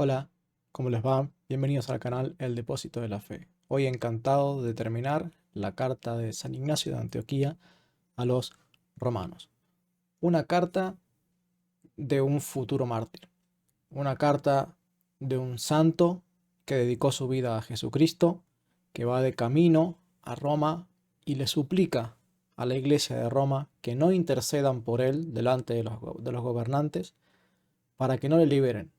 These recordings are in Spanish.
Hola, ¿cómo les va? Bienvenidos al canal El Depósito de la Fe. Hoy encantado de terminar la carta de San Ignacio de Antioquía a los romanos. Una carta de un futuro mártir. Una carta de un santo que dedicó su vida a Jesucristo, que va de camino a Roma y le suplica a la iglesia de Roma que no intercedan por él delante de los gobernantes para que no le liberen.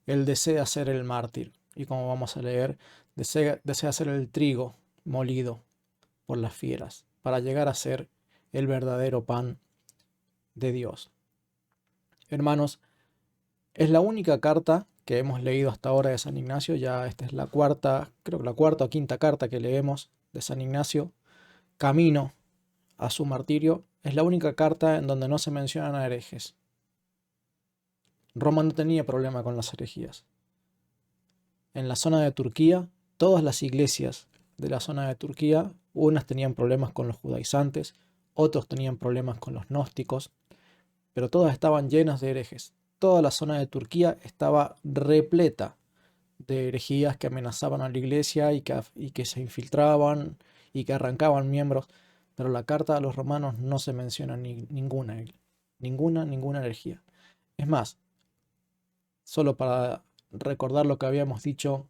Él desea ser el mártir y, como vamos a leer, desea ser el trigo molido por las fieras para llegar a ser el verdadero pan de Dios. Hermanos, es la única carta que hemos leído hasta ahora de San Ignacio. Ya esta es la cuarta, creo que la cuarta o quinta carta que leemos de San Ignacio, camino a su martirio. Es la única carta en donde no se mencionan a herejes. Roma no tenía problema con las herejías. En la zona de Turquía, todas las iglesias de la zona de Turquía, unas tenían problemas con los judaizantes, otros tenían problemas con los gnósticos, pero todas estaban llenas de herejes. Toda la zona de Turquía estaba repleta de herejías que amenazaban a la iglesia y que se infiltraban y que arrancaban miembros, pero la carta a los romanos no se menciona ninguna herejía. Es más, solo para recordar lo que habíamos dicho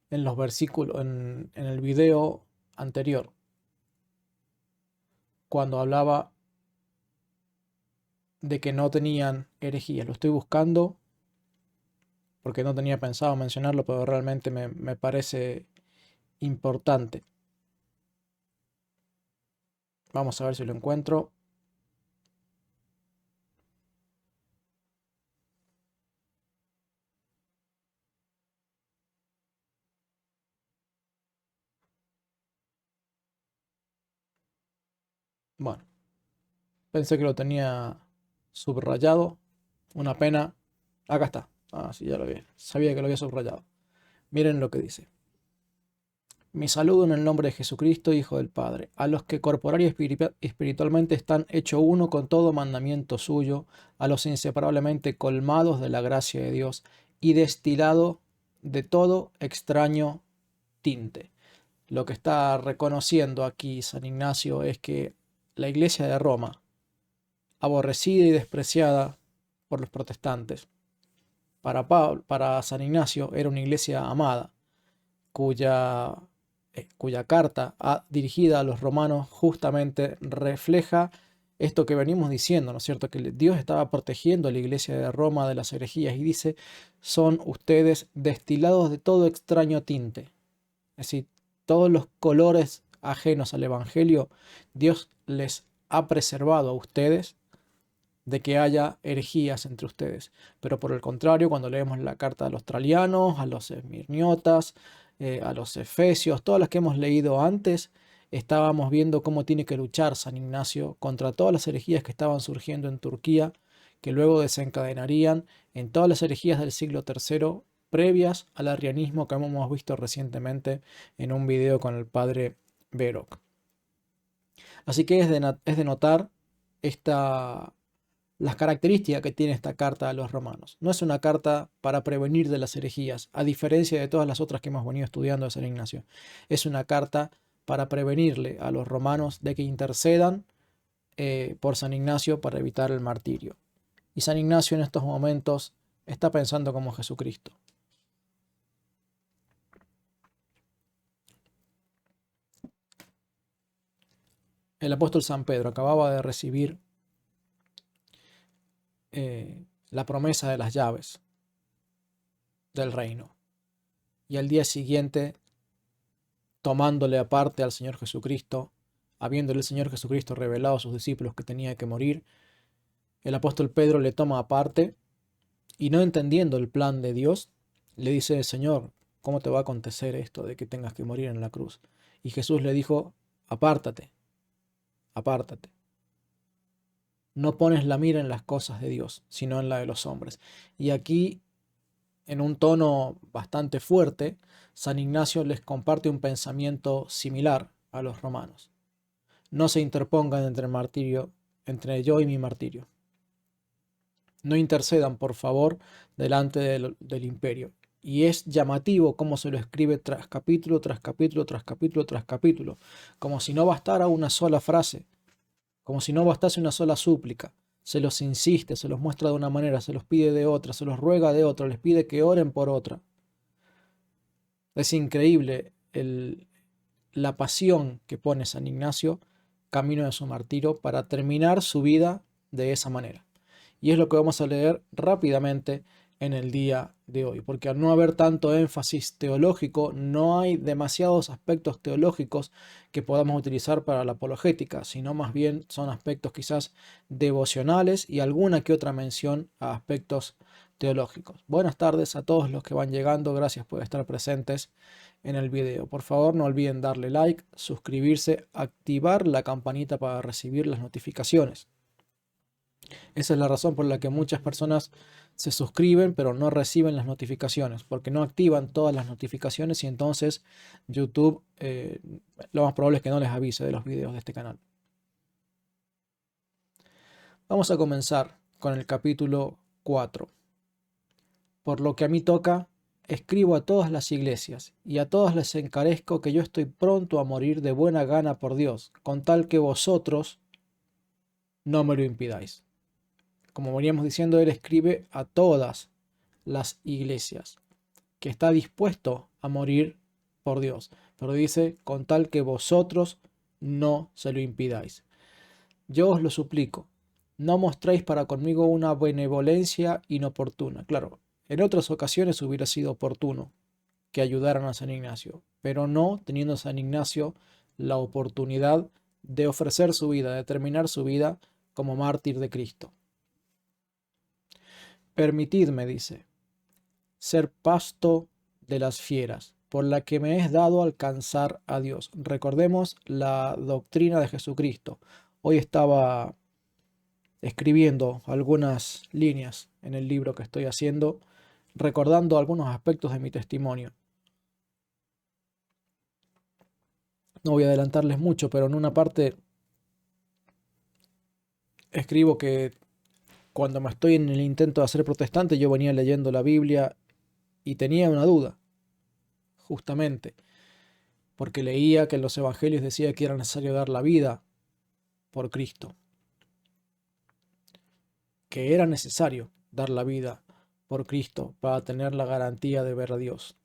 en los versículos, en el video anterior, cuando hablaba de que no tenían herejías. Lo estoy buscando porque no tenía pensado mencionarlo, pero realmente me parece importante. Vamos a ver si lo encuentro. Bueno, pensé que lo tenía subrayado. Una pena. Acá está. Ah, sí, ya lo vi. Sabía que lo había subrayado. Miren lo que dice. Mi saludo en el nombre de Jesucristo, Hijo del Padre, a los que corporal y espiritualmente están hecho uno con todo mandamiento suyo, a los inseparablemente colmados de la gracia de Dios y destilado de todo extraño tinte. Lo que está reconociendo aquí San Ignacio es que la iglesia de Roma, aborrecida y despreciada por los protestantes, para San Ignacio era una iglesia amada, cuya carta dirigida a los romanos justamente refleja esto que venimos diciendo, ¿no es cierto? Que Dios estaba protegiendo a la iglesia de Roma de las herejías y dice, son ustedes destilados de todo extraño tinte. Es decir, todos los colores ajenos al Evangelio, Dios les ha preservado a ustedes de que haya herejías entre ustedes. Pero por el contrario, cuando leemos la carta a los tralianos, a los esmirniotas, a los efesios, todas las que hemos leído antes, estábamos viendo cómo tiene que luchar San Ignacio contra todas las herejías que estaban surgiendo en Turquía, que luego desencadenarían en todas las herejías del siglo III previas al arrianismo que hemos visto recientemente en un video con el padre Verok. Así que es de notar esta, las características que tiene esta carta a los romanos. No es una carta para prevenir de las herejías, a diferencia de todas las otras que hemos venido estudiando de San Ignacio. Es una carta para prevenirle a los romanos de que intercedan por San Ignacio para evitar el martirio. Y San Ignacio en estos momentos está pensando como Jesucristo. El apóstol San Pedro acababa de recibir la promesa de las llaves del reino. Y al día siguiente, tomándole aparte al Señor Jesucristo, habiéndole el Señor Jesucristo revelado a sus discípulos que tenía que morir, el apóstol Pedro le toma aparte y, no entendiendo el plan de Dios, le dice, Señor, ¿cómo te va a acontecer esto de que tengas que morir en la cruz? Y Jesús le dijo, apártate, apártate. No pones la mira en las cosas de Dios, sino en la de los hombres. Y aquí, en un tono bastante fuerte, San Ignacio les comparte un pensamiento similar a los romanos. No se interpongan entre yo y mi martirio. No intercedan, por favor, delante del imperio. Y es llamativo cómo se lo escribe tras capítulo, tras capítulo, tras capítulo, tras capítulo, como si no bastara una sola frase, como si no bastase una sola súplica. Se los insiste, se los muestra de una manera, se los pide de otra, se los ruega de otra, les pide que oren por otra. Es increíble la pasión que pone San Ignacio camino de su martirio para terminar su vida de esa manera. Y es lo que vamos a leer rápidamente en el día de hoy, porque al no haber tanto énfasis teológico, no hay demasiados aspectos teológicos que podamos utilizar para la apologética, sino más bien son aspectos quizás devocionales y alguna que otra mención a aspectos teológicos. Buenas tardes a todos los que van llegando, gracias por estar presentes en el video. Por favor, no olviden darle like, suscribirse, activar la campanita para recibir las notificaciones. Esa es la razón por la que muchas personas se suscriben pero no reciben las notificaciones, porque no activan todas las notificaciones y entonces YouTube lo más probable es que no les avise de los videos de este canal. Vamos a comenzar con el capítulo 4. Por lo que a mí toca, escribo a todas las iglesias y a todas les encarezco que yo estoy pronto a morir de buena gana por Dios, con tal que vosotros no me lo impidáis. Como veníamos diciendo, él escribe a todas las iglesias, que está dispuesto a morir por Dios. Pero dice, con tal que vosotros no se lo impidáis. Yo os lo suplico, no mostréis para conmigo una benevolencia inoportuna. Claro, en otras ocasiones hubiera sido oportuno que ayudaran a San Ignacio, pero no teniendo San Ignacio la oportunidad de ofrecer su vida, de terminar su vida como mártir de Cristo. Permitidme, dice, ser pasto de las fieras, por la que me es dado alcanzar a Dios. Recordemos la doctrina de Jesucristo. Hoy estaba escribiendo algunas líneas en el libro que estoy haciendo, recordando algunos aspectos de mi testimonio. No voy a adelantarles mucho, pero en una parte escribo que cuando me estoy en el intento de ser protestante, yo venía leyendo la Biblia y tenía una duda, justamente, porque leía que en los evangelios decía que era necesario dar la vida por Cristo, que era necesario dar la vida por Cristo para tener la garantía de ver a Dios.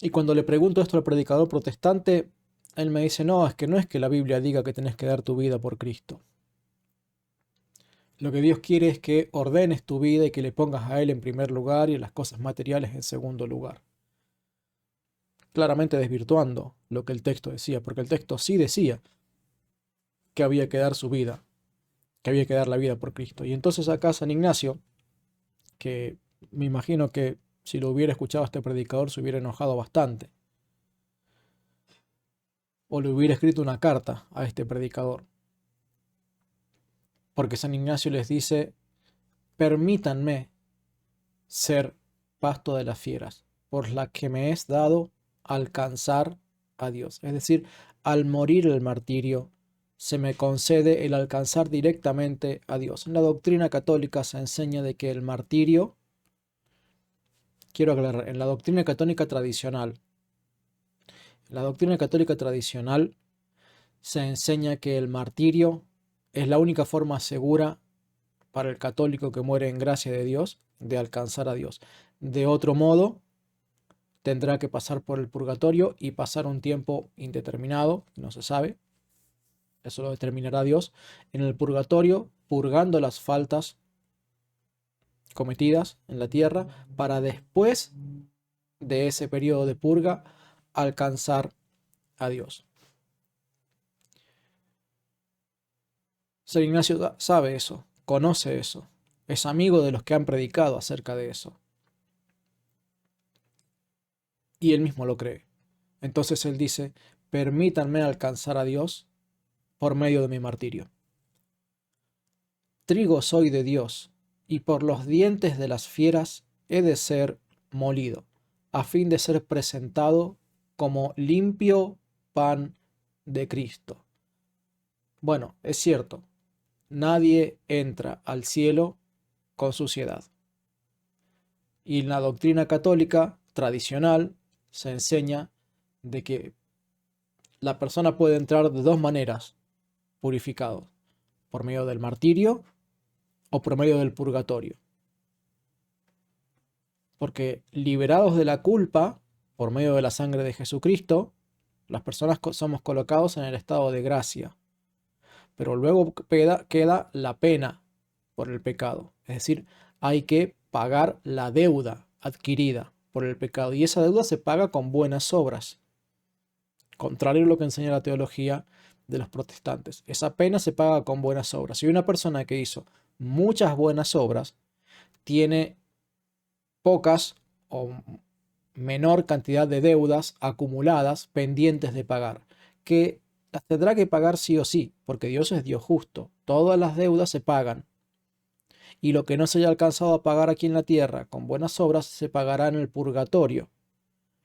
Y cuando le pregunto esto al predicador protestante, él me dice, no, no es que la Biblia diga que tenés que dar tu vida por Cristo. Lo que Dios quiere es que ordenes tu vida y que le pongas a Él en primer lugar y a las cosas materiales en segundo lugar. Claramente desvirtuando lo que el texto decía, porque el texto sí decía que había que dar su vida, que había que dar la vida por Cristo. Y entonces acá San Ignacio, que me imagino que si lo hubiera escuchado a este predicador se hubiera enojado bastante, o le hubiera escrito una carta a este predicador, porque San Ignacio les dice, permítanme ser pasto de las fieras, por la que me es dado alcanzar a Dios. Es decir, al morir el martirio, se me concede el alcanzar directamente a Dios. En la doctrina católica se enseña de que el martirio, quiero aclarar, en la doctrina católica tradicional, se enseña que el martirio es la única forma segura para el católico que muere en gracia de Dios de alcanzar a Dios. De otro modo, tendrá que pasar por el purgatorio y pasar un tiempo indeterminado, no se sabe, eso lo determinará Dios, en el purgatorio, purgando las faltas cometidas en la tierra, para después de ese periodo de purga alcanzar a Dios. San Ignacio sabe eso, conoce eso, es amigo de los que han predicado acerca de eso. Y él mismo lo cree. Entonces él dice, permítanme alcanzar a Dios por medio de mi martirio. Trigo soy de Dios, y por los dientes de las fieras he de ser molido, a fin de ser presentado como limpio pan de Cristo. Bueno, es cierto, nadie entra al cielo con suciedad. Y en la doctrina católica tradicional se enseña de que la persona puede entrar de dos maneras purificado, por medio del martirio o por medio del purgatorio. Porque liberados de la culpa, por medio de la sangre de Jesucristo, las personas somos colocados en el estado de gracia. Pero luego queda la pena por el pecado. Es decir, hay que pagar la deuda adquirida por el pecado. Y esa deuda se paga con buenas obras. Contrario a lo que enseña la teología de los protestantes. Esa pena se paga con buenas obras. Si una persona que hizo muchas buenas obras tiene pocas o menor cantidad de deudas acumuladas pendientes de pagar, que las tendrá que pagar sí o sí, porque Dios es Dios justo. Todas las deudas se pagan. Y lo que no se haya alcanzado a pagar aquí en la tierra con buenas obras se pagará en el purgatorio.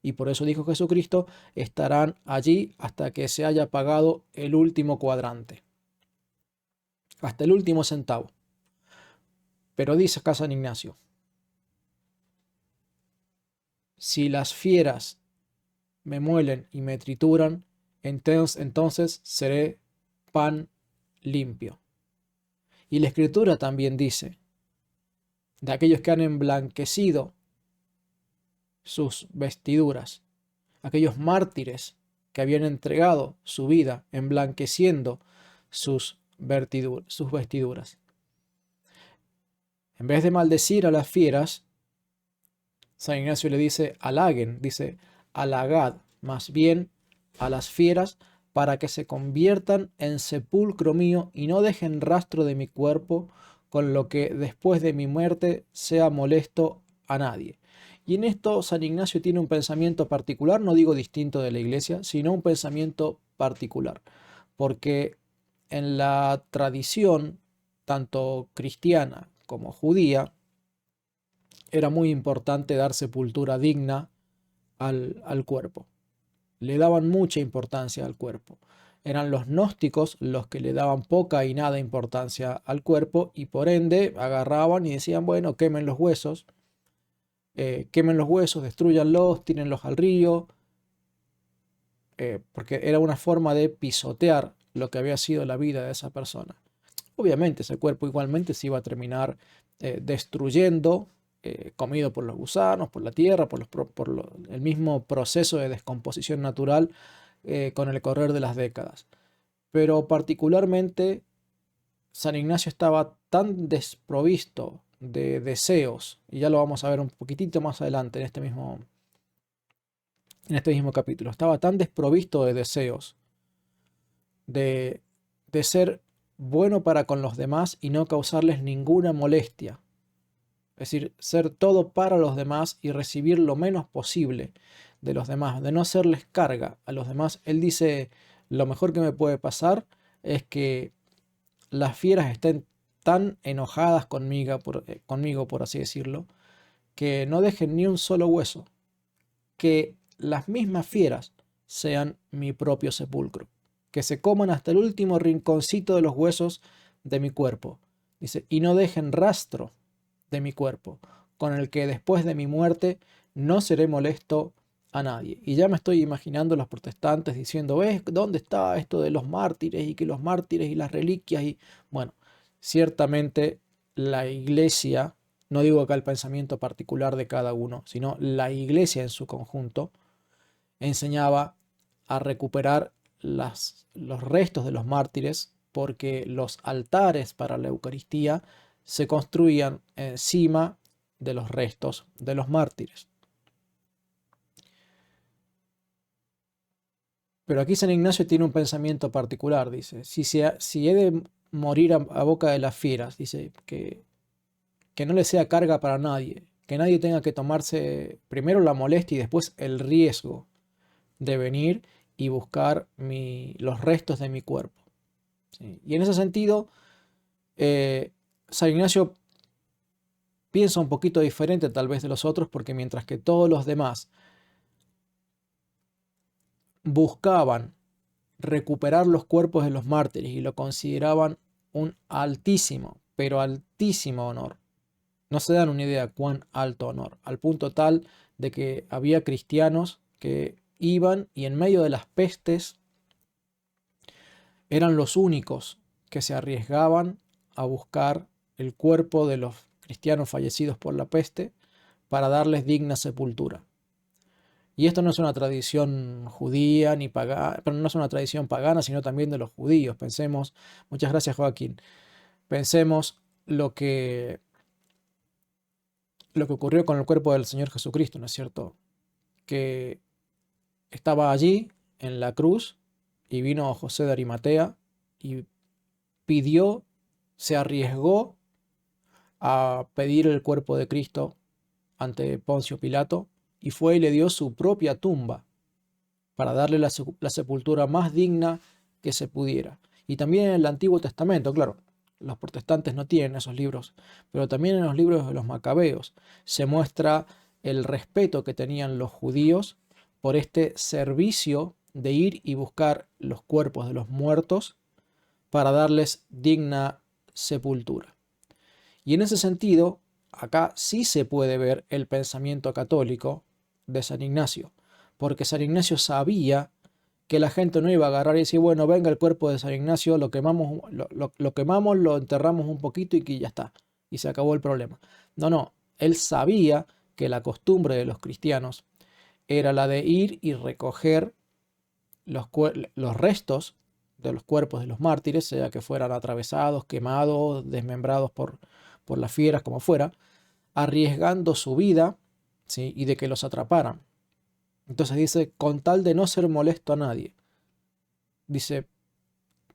Y por eso dijo Jesucristo, estarán allí hasta que se haya pagado el último cuadrante, hasta el último centavo. Pero dice acá San Ignacio, si las fieras me muelen y me trituran, entonces seré pan limpio. Y la Escritura también dice, de aquellos que han emblanquecido sus vestiduras, aquellos mártires que habían entregado su vida emblanqueciendo sus vestiduras. En vez de maldecir a las fieras, San Ignacio le dice, halaguen, dice, halagad más bien a las fieras para que se conviertan en sepulcro mío y no dejen rastro de mi cuerpo, con lo que después de mi muerte sea molesto a nadie. Y en esto San Ignacio tiene un pensamiento particular, no digo distinto de la iglesia, sino un pensamiento particular, porque en la tradición, tanto cristiana como judía, era muy importante dar sepultura digna al cuerpo. Le daban mucha importancia al cuerpo. Eran los gnósticos los que le daban poca y nada importancia al cuerpo y por ende agarraban y decían, bueno, quemen los huesos, destruyanlos, tírenlos al río, porque era una forma de pisotear lo que había sido la vida de esa persona. Obviamente ese cuerpo igualmente se iba a terminar destruyendo, comido por los gusanos, por la tierra, el mismo proceso de descomposición natural con el correr de las décadas. Pero particularmente San Ignacio estaba tan desprovisto de deseos, y ya lo vamos a ver un poquitito más adelante en este mismo capítulo, estaba tan desprovisto de deseos, de ser bueno para con los demás y no causarles ninguna molestia. Es decir, ser todo para los demás y recibir lo menos posible de los demás, de no hacerles carga a los demás. Él dice, lo mejor que me puede pasar es que las fieras estén tan enojadas conmigo, por así decirlo, que no dejen ni un solo hueso, que las mismas fieras sean mi propio sepulcro, que se coman hasta el último rinconcito de los huesos de mi cuerpo. Dice, y no dejen rastro de mi cuerpo, con el que después de mi muerte no seré molesto a nadie. Y ya me estoy imaginando los protestantes diciendo, ¿ves dónde está esto de los mártires y que los mártires y las reliquias? Y bueno, ciertamente la iglesia, no digo acá el pensamiento particular de cada uno, sino la iglesia en su conjunto, enseñaba a recuperar los restos de los mártires porque los altares para la Eucaristía se construían encima de los restos de los mártires. Pero aquí San Ignacio tiene un pensamiento particular, dice, si he de morir a boca de las fieras, dice, que no le sea carga para nadie, que nadie tenga que tomarse primero la molestia y después el riesgo de venir y buscar los restos de mi cuerpo. ¿Sí? Y en ese sentido, San Ignacio piensa un poquito diferente tal vez de los otros, porque mientras que todos los demás buscaban recuperar los cuerpos de los mártires y lo consideraban un altísimo, pero altísimo honor. No se dan una idea cuán alto honor, al punto tal de que había cristianos que iban y en medio de las pestes eran los únicos que se arriesgaban a buscar el cuerpo de los cristianos fallecidos por la peste para darles digna sepultura. Y esto no es una tradición judía ni pagana, pero no es una tradición pagana, sino también de los judíos. Pensemos, muchas gracias Joaquín, pensemos lo que ocurrió con el cuerpo del Señor Jesucristo, ¿no es cierto? Que estaba allí en la cruz y vino José de Arimatea y pidió, se arriesgó a pedir el cuerpo de Cristo ante Poncio Pilato y fue y le dio su propia tumba para darle la sepultura más digna que se pudiera. Y también en el Antiguo Testamento, claro, los protestantes no tienen esos libros, pero también en los libros de los Macabeos se muestra el respeto que tenían los judíos por este servicio de ir y buscar los cuerpos de los muertos para darles digna sepultura. Y en ese sentido, acá sí se puede ver el pensamiento católico de San Ignacio, porque San Ignacio sabía que la gente no iba a agarrar y decir, bueno, venga el cuerpo de San Ignacio, lo quemamos, lo enterramos un poquito y que ya está, y se acabó el problema. No, no, él sabía que la costumbre de los cristianos era la de ir y recoger los restos de los cuerpos de los mártires, sea que fueran atravesados, quemados, desmembrados por las fieras, como fuera, arriesgando su vida, ¿sí? Y de que los atraparan. Entonces dice, con tal de no ser molesto a nadie. Dice,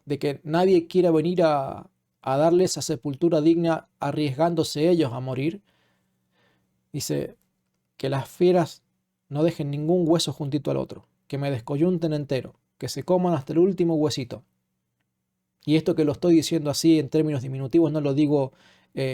de que nadie quiera venir a darle esa sepultura digna arriesgándose ellos a morir. Dice, que las fieras no dejen ningún hueso juntito al otro, que me descoyunten entero, que se coman hasta el último huesito. Y esto que lo estoy diciendo así en términos diminutivos no lo digo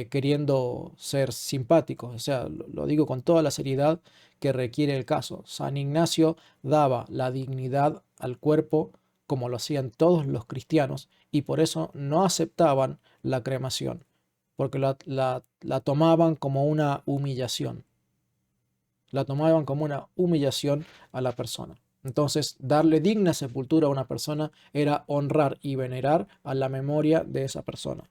queriendo ser simpático, o sea, lo digo con toda la seriedad que requiere el caso. San Ignacio daba la dignidad al cuerpo como lo hacían todos los cristianos y por eso no aceptaban la cremación, porque la tomaban como una humillación. La tomaban como una humillación a la persona. Entonces, darle digna sepultura a una persona era honrar y venerar a la memoria de esa persona.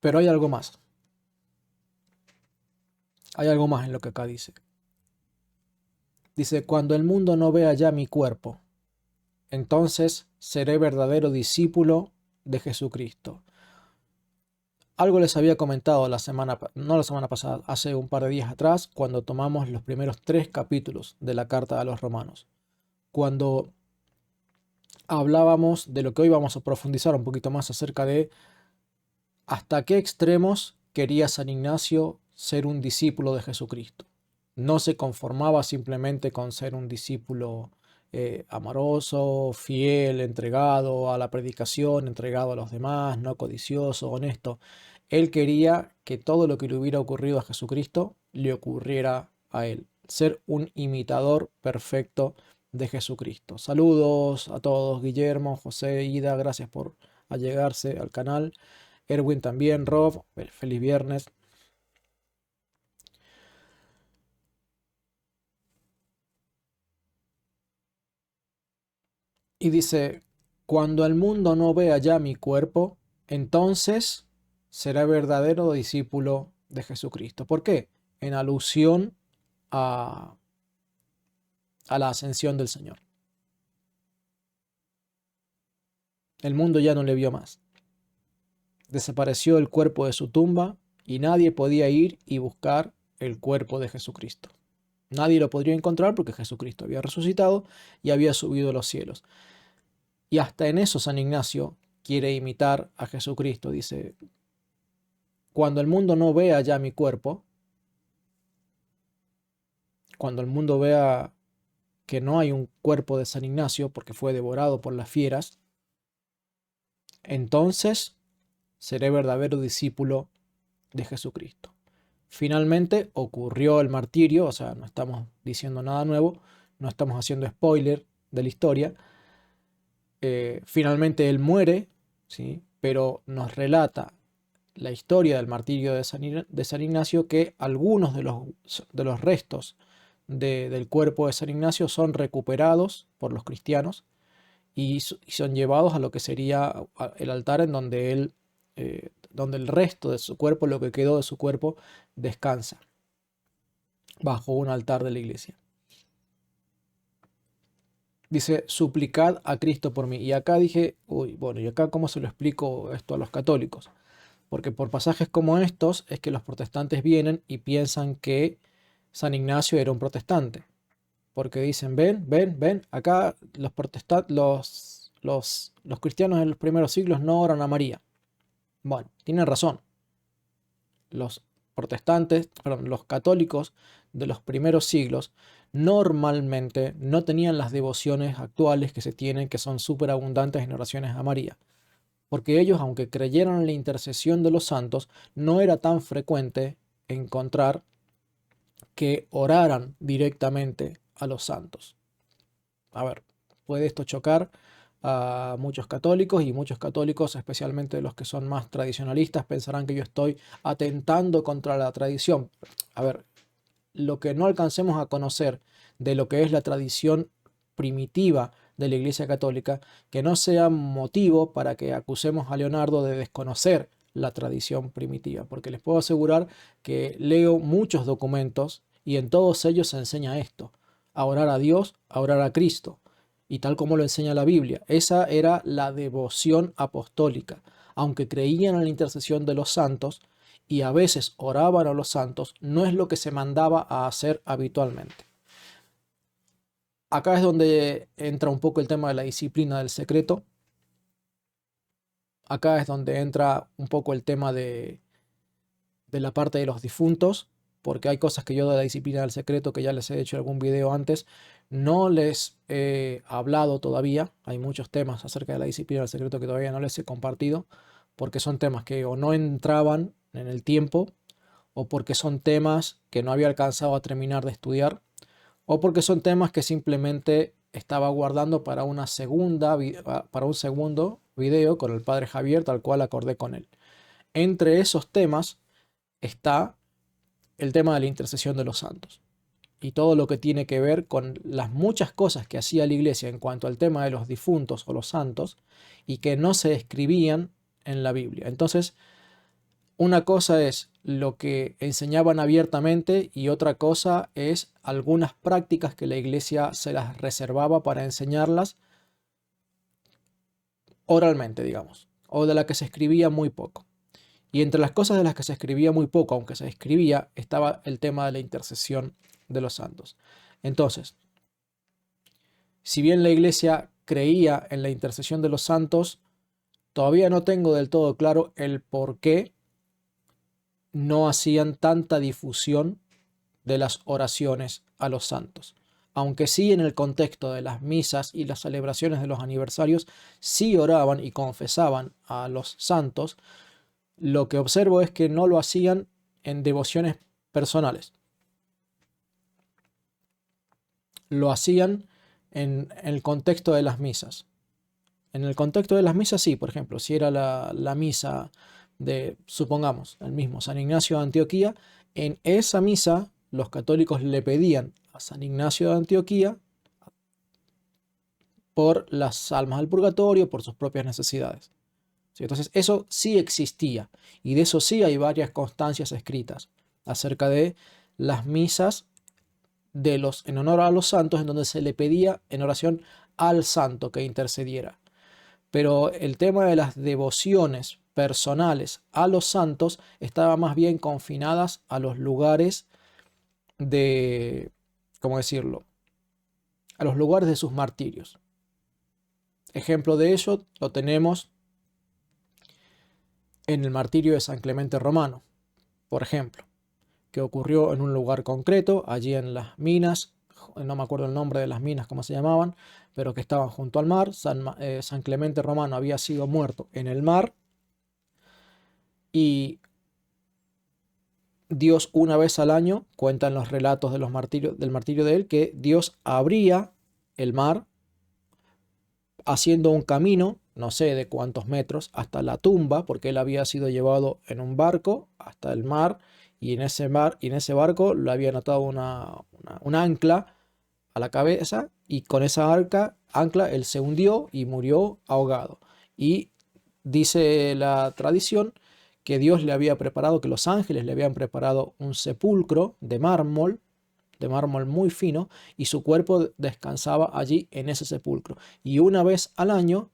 Pero hay algo más. Hay algo más en lo que acá dice. Dice, cuando el mundo no vea ya mi cuerpo, entonces seré verdadero discípulo de Jesucristo. Algo les había comentado no la semana pasada, hace un par de días atrás, cuando tomamos los primeros 3 capítulos de la carta a los romanos. Cuando hablábamos de lo que hoy vamos a profundizar un poquito más acerca de hasta qué extremos quería San Ignacio ser un discípulo de Jesucristo. No se conformaba simplemente con ser un discípulo amoroso, fiel, entregado a la predicación, entregado a los demás, no codicioso, honesto. Él quería que todo lo que le hubiera ocurrido a Jesucristo le ocurriera a él. Ser un imitador perfecto de Jesucristo. Saludos a todos, Guillermo, José, Ida, gracias por allegarse al canal. Erwin también, Rob, feliz viernes. Y dice, cuando el mundo no vea ya mi cuerpo, entonces será verdadero discípulo de Jesucristo. ¿Por qué? En alusión a, a la ascensión del Señor. El mundo ya no le vio más. Desapareció el cuerpo de su tumba y nadie podía ir y buscar el cuerpo de Jesucristo. Nadie lo podría encontrar porque Jesucristo había resucitado y había subido a los cielos. Y hasta en eso San Ignacio quiere imitar a Jesucristo. Dice, cuando el mundo no vea ya mi cuerpo, cuando el mundo vea que no hay un cuerpo de San Ignacio porque fue devorado por las fieras, entonces seré verdadero discípulo de Jesucristo. Finalmente ocurrió el martirio, o sea, no estamos diciendo nada nuevo, no estamos haciendo spoiler de la historia. Finalmente él muere, ¿sí? Pero nos relata la historia del martirio de San Ignacio, que algunos de los restos del cuerpo de San Ignacio son recuperados por los cristianos y son llevados a lo que sería el altar en donde él, donde el resto de su cuerpo, lo que quedó de su cuerpo, descansa bajo un altar de la iglesia. Dice, suplicad a Cristo por mí. Y acá dije, uy, bueno, ¿y acá cómo se lo explico esto a los católicos? Porque por pasajes como estos es que los protestantes vienen y piensan que San Ignacio era un protestante. Porque dicen, ven, ven, ven, acá los cristianos en los primeros siglos no oran a María. Bueno, tienen razón. Los protestantes, perdón, los católicos de los primeros siglos normalmente no tenían las devociones actuales que se tienen, que son súper abundantes en oraciones a María. Porque ellos, aunque creyeron en la intercesión de los santos, no era tan frecuente encontrar que oraran directamente a los santos. A ver, puede esto chocar a muchos católicos, y muchos católicos, especialmente los que son más tradicionalistas, pensarán que yo estoy atentando contra la tradición. A ver, lo que no alcancemos a conocer de lo que es la tradición primitiva de la Iglesia Católica, que no sea motivo para que acusemos a Leonardo de desconocer la tradición primitiva, porque les puedo asegurar que leo muchos documentos y en todos ellos se enseña esto: a orar a Dios, a orar a Cristo, y tal como lo enseña la Biblia. Esa era la devoción apostólica. Aunque creían en la intercesión de los santos y a veces oraban a los santos, no es lo que se mandaba a hacer habitualmente. Acá es donde entra un poco el tema de la disciplina del secreto. Acá es donde entra un poco el tema de la parte de los difuntos, porque hay cosas que yo de la disciplina del secreto, que ya les he hecho algún video antes, no les he hablado todavía. Hay muchos temas acerca de la disciplina del secreto que todavía no les he compartido, porque son temas que o no entraban en el tiempo, o porque son temas que no había alcanzado a terminar de estudiar, o porque son temas que simplemente estaba guardando para para un segundo video con el padre Javier, tal cual acordé con él. Entre esos temas está el tema de la intercesión de los santos y todo lo que tiene que ver con las muchas cosas que hacía la iglesia en cuanto al tema de los difuntos o los santos y que no se escribían en la Biblia. Entonces, una cosa es lo que enseñaban abiertamente y otra cosa es algunas prácticas que la iglesia se las reservaba para enseñarlas oralmente, digamos, o de la que se escribía muy poco. Y entre las cosas de las que se escribía muy poco, aunque se escribía, estaba el tema de la intercesión de los santos. Entonces, si bien la iglesia creía en la intercesión de los santos, todavía no tengo del todo claro el por qué no hacían tanta difusión de las oraciones a los santos. Aunque sí, en el contexto de las misas y las celebraciones de los aniversarios, sí oraban y confesaban a los santos, lo que observo es que no lo hacían en devociones personales. Lo hacían en el contexto de las misas. En el contexto de las misas, sí, por ejemplo, si era la misa de, supongamos, el mismo San Ignacio de Antioquía, en esa misa los católicos le pedían a San Ignacio de Antioquía por las almas del purgatorio, por sus propias necesidades. ¿Sí? Entonces, eso sí existía, y de eso sí hay varias constancias escritas acerca de las misas en honor a los santos, en donde se le pedía en oración al santo que intercediera. Pero el tema de las devociones personales a los santos estaba más bien confinadas a los lugares de, ¿cómo decirlo? A los lugares de sus martirios. Ejemplo de ello lo tenemos en el martirio de San Clemente Romano, por ejemplo, que ocurrió en un lugar concreto, allí en las minas, no me acuerdo el nombre de las minas, cómo se llamaban, pero que estaban junto al mar. San Clemente Romano había sido muerto en el mar y Dios una vez al año, cuentan los relatos de los martirios, del martirio de él, que Dios abría el mar haciendo un camino, no sé de cuántos metros, hasta la tumba, porque él había sido llevado en un barco hasta el mar, y en ese barco le habían atado un ancla a la cabeza, y con esa ancla él se hundió y murió ahogado. Y dice la tradición que Dios le había preparado, que los ángeles le habían preparado un sepulcro de mármol muy fino, y su cuerpo descansaba allí en ese sepulcro. Y una vez al año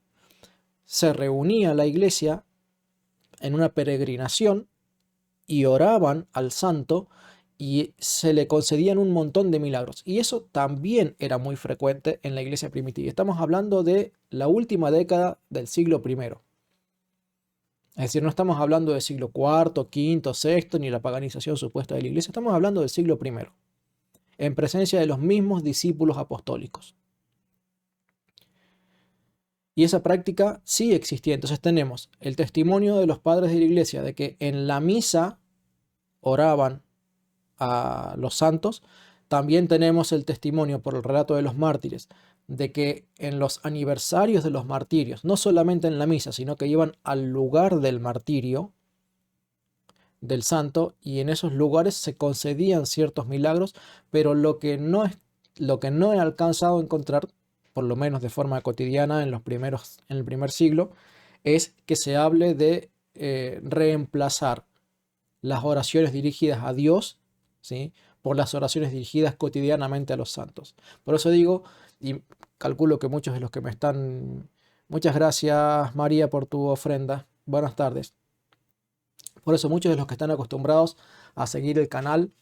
se reunía la iglesia en una peregrinación y oraban al santo y se le concedían un montón de milagros. Y eso también era muy frecuente en la iglesia primitiva. Estamos hablando de la última década del siglo primero. Es decir, no estamos hablando del siglo cuarto, quinto, sexto, ni la paganización supuesta de la iglesia. Estamos hablando del siglo primero, en presencia de los mismos discípulos apostólicos. Y esa práctica sí existía. Entonces tenemos el testimonio de los padres de la iglesia de que en la misa oraban a los santos. También tenemos el testimonio por el relato de los mártires de que en los aniversarios de los martirios, no solamente en la misa, sino que iban al lugar del martirio del santo, y en esos lugares se concedían ciertos milagros, pero lo que no he alcanzado a encontrar, por lo menos de forma cotidiana en el primer siglo, es que se hable de reemplazar las oraciones dirigidas a Dios, ¿sí?, por las oraciones dirigidas cotidianamente a los santos. Por eso digo, y calculo que muchos de los que me están... Muchas gracias, María, por tu ofrenda. Buenas tardes. Por eso muchos de los que están acostumbrados a seguir el canal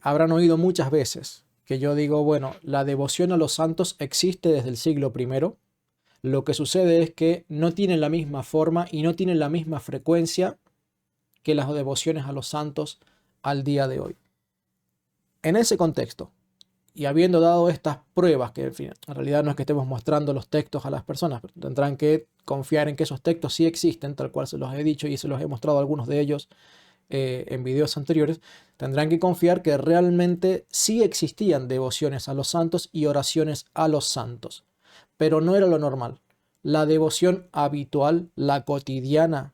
habrán oído muchas veces que yo digo, bueno, la devoción a los santos existe desde el siglo primero. Lo que sucede es que no tienen la misma forma y no tienen la misma frecuencia que las devociones a los santos al día de hoy. En ese contexto, y habiendo dado estas pruebas, que en fin, en realidad no es que estemos mostrando los textos a las personas, pero tendrán que confiar en que esos textos sí existen, tal cual se los he dicho y se los he mostrado a algunos de ellos en videos anteriores, tendrán que confiar que realmente sí existían devociones a los santos y oraciones a los santos, pero no era lo normal. La devoción habitual, la cotidiana,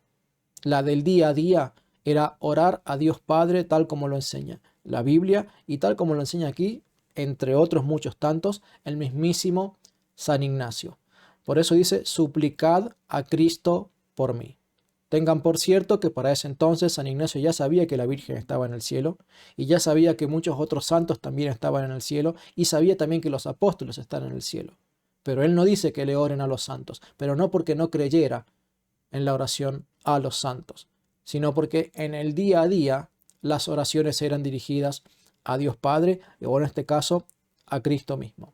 la del día a día, era orar a Dios Padre tal como lo enseña la Biblia y tal como lo enseña aquí, entre otros muchos tantos, el mismísimo San Ignacio. Por eso dice, suplicad a Cristo por mí. Tengan por cierto que para ese entonces San Ignacio ya sabía que la Virgen estaba en el cielo, y ya sabía que muchos otros santos también estaban en el cielo, y sabía también que los apóstoles están en el cielo. Pero él no dice que le oren a los santos, pero no porque no creyera en la oración a los santos, sino porque en el día a día las oraciones eran dirigidas a Dios Padre, o en este caso a Cristo mismo.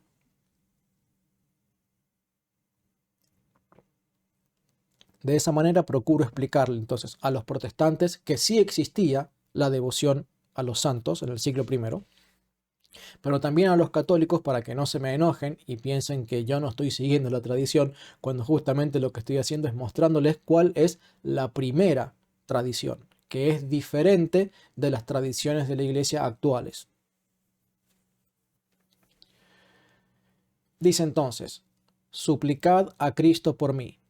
De esa manera procuro explicarle entonces a los protestantes que sí existía la devoción a los santos en el siglo primero, pero también a los católicos, para que no se me enojen y piensen que yo no estoy siguiendo la tradición, cuando justamente lo que estoy haciendo es mostrándoles cuál es la primera tradición, que es diferente de las tradiciones de la iglesia actuales. Dice entonces, suplicad a Cristo por mí,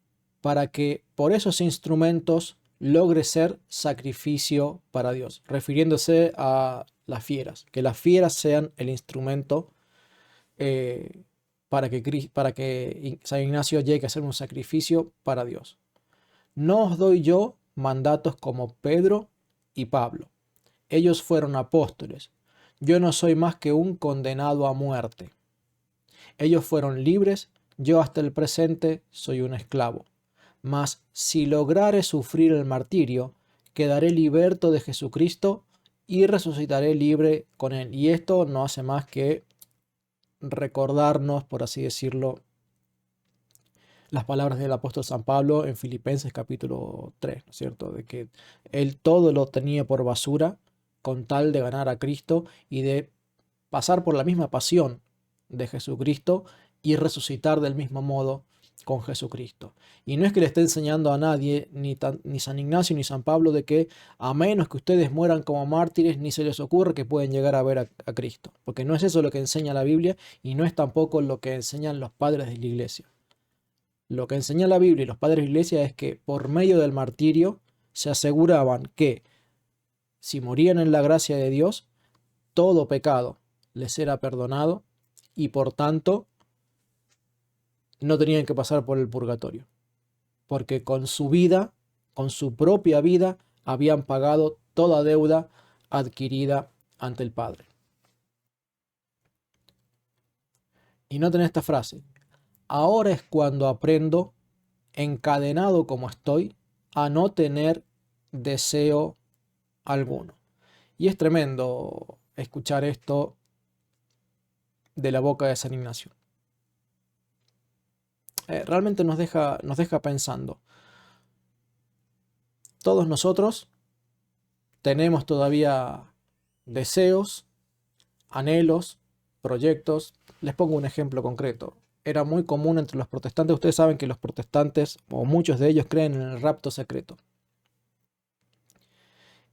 para que por esos instrumentos logre ser sacrificio para Dios, refiriéndose a las fieras, que las fieras sean el instrumento para que San Ignacio llegue a ser un sacrificio para Dios. No os doy yo mandatos como Pedro y Pablo. Ellos fueron apóstoles. Yo no soy más que un condenado a muerte. Ellos fueron libres, yo hasta el presente soy un esclavo. Mas si lograre sufrir el martirio, quedaré liberto de Jesucristo y resucitaré libre con él. Y esto no hace más que recordarnos, por así decirlo, las palabras del apóstol San Pablo en Filipenses capítulo 3, ¿no es cierto? De que él todo lo tenía por basura con tal de ganar a Cristo y de pasar por la misma pasión de Jesucristo y resucitar del mismo modo con Jesucristo. Y no es que le esté enseñando a nadie, ni San Ignacio ni San Pablo, de que a menos que ustedes mueran como mártires, ni se les ocurre que pueden llegar a ver a Cristo. Porque no es eso lo que enseña la Biblia y no es tampoco lo que enseñan los padres de la iglesia. Lo que enseña la Biblia y los padres de la iglesia es que por medio del martirio se aseguraban que si morían en la gracia de Dios, todo pecado les era perdonado y por tanto no tenían que pasar por el purgatorio, porque con su vida, con su propia vida, habían pagado toda deuda adquirida ante el Padre. Y noten esta frase: ahora es cuando aprendo, encadenado como estoy, a no tener deseo alguno. Y es tremendo escuchar esto de la boca de San Ignacio. Realmente nos deja pensando. Todos nosotros tenemos todavía deseos, anhelos, proyectos. Les pongo un ejemplo concreto. Era muy común entre los protestantes. Ustedes saben que los protestantes, o muchos de ellos, creen en el rapto secreto.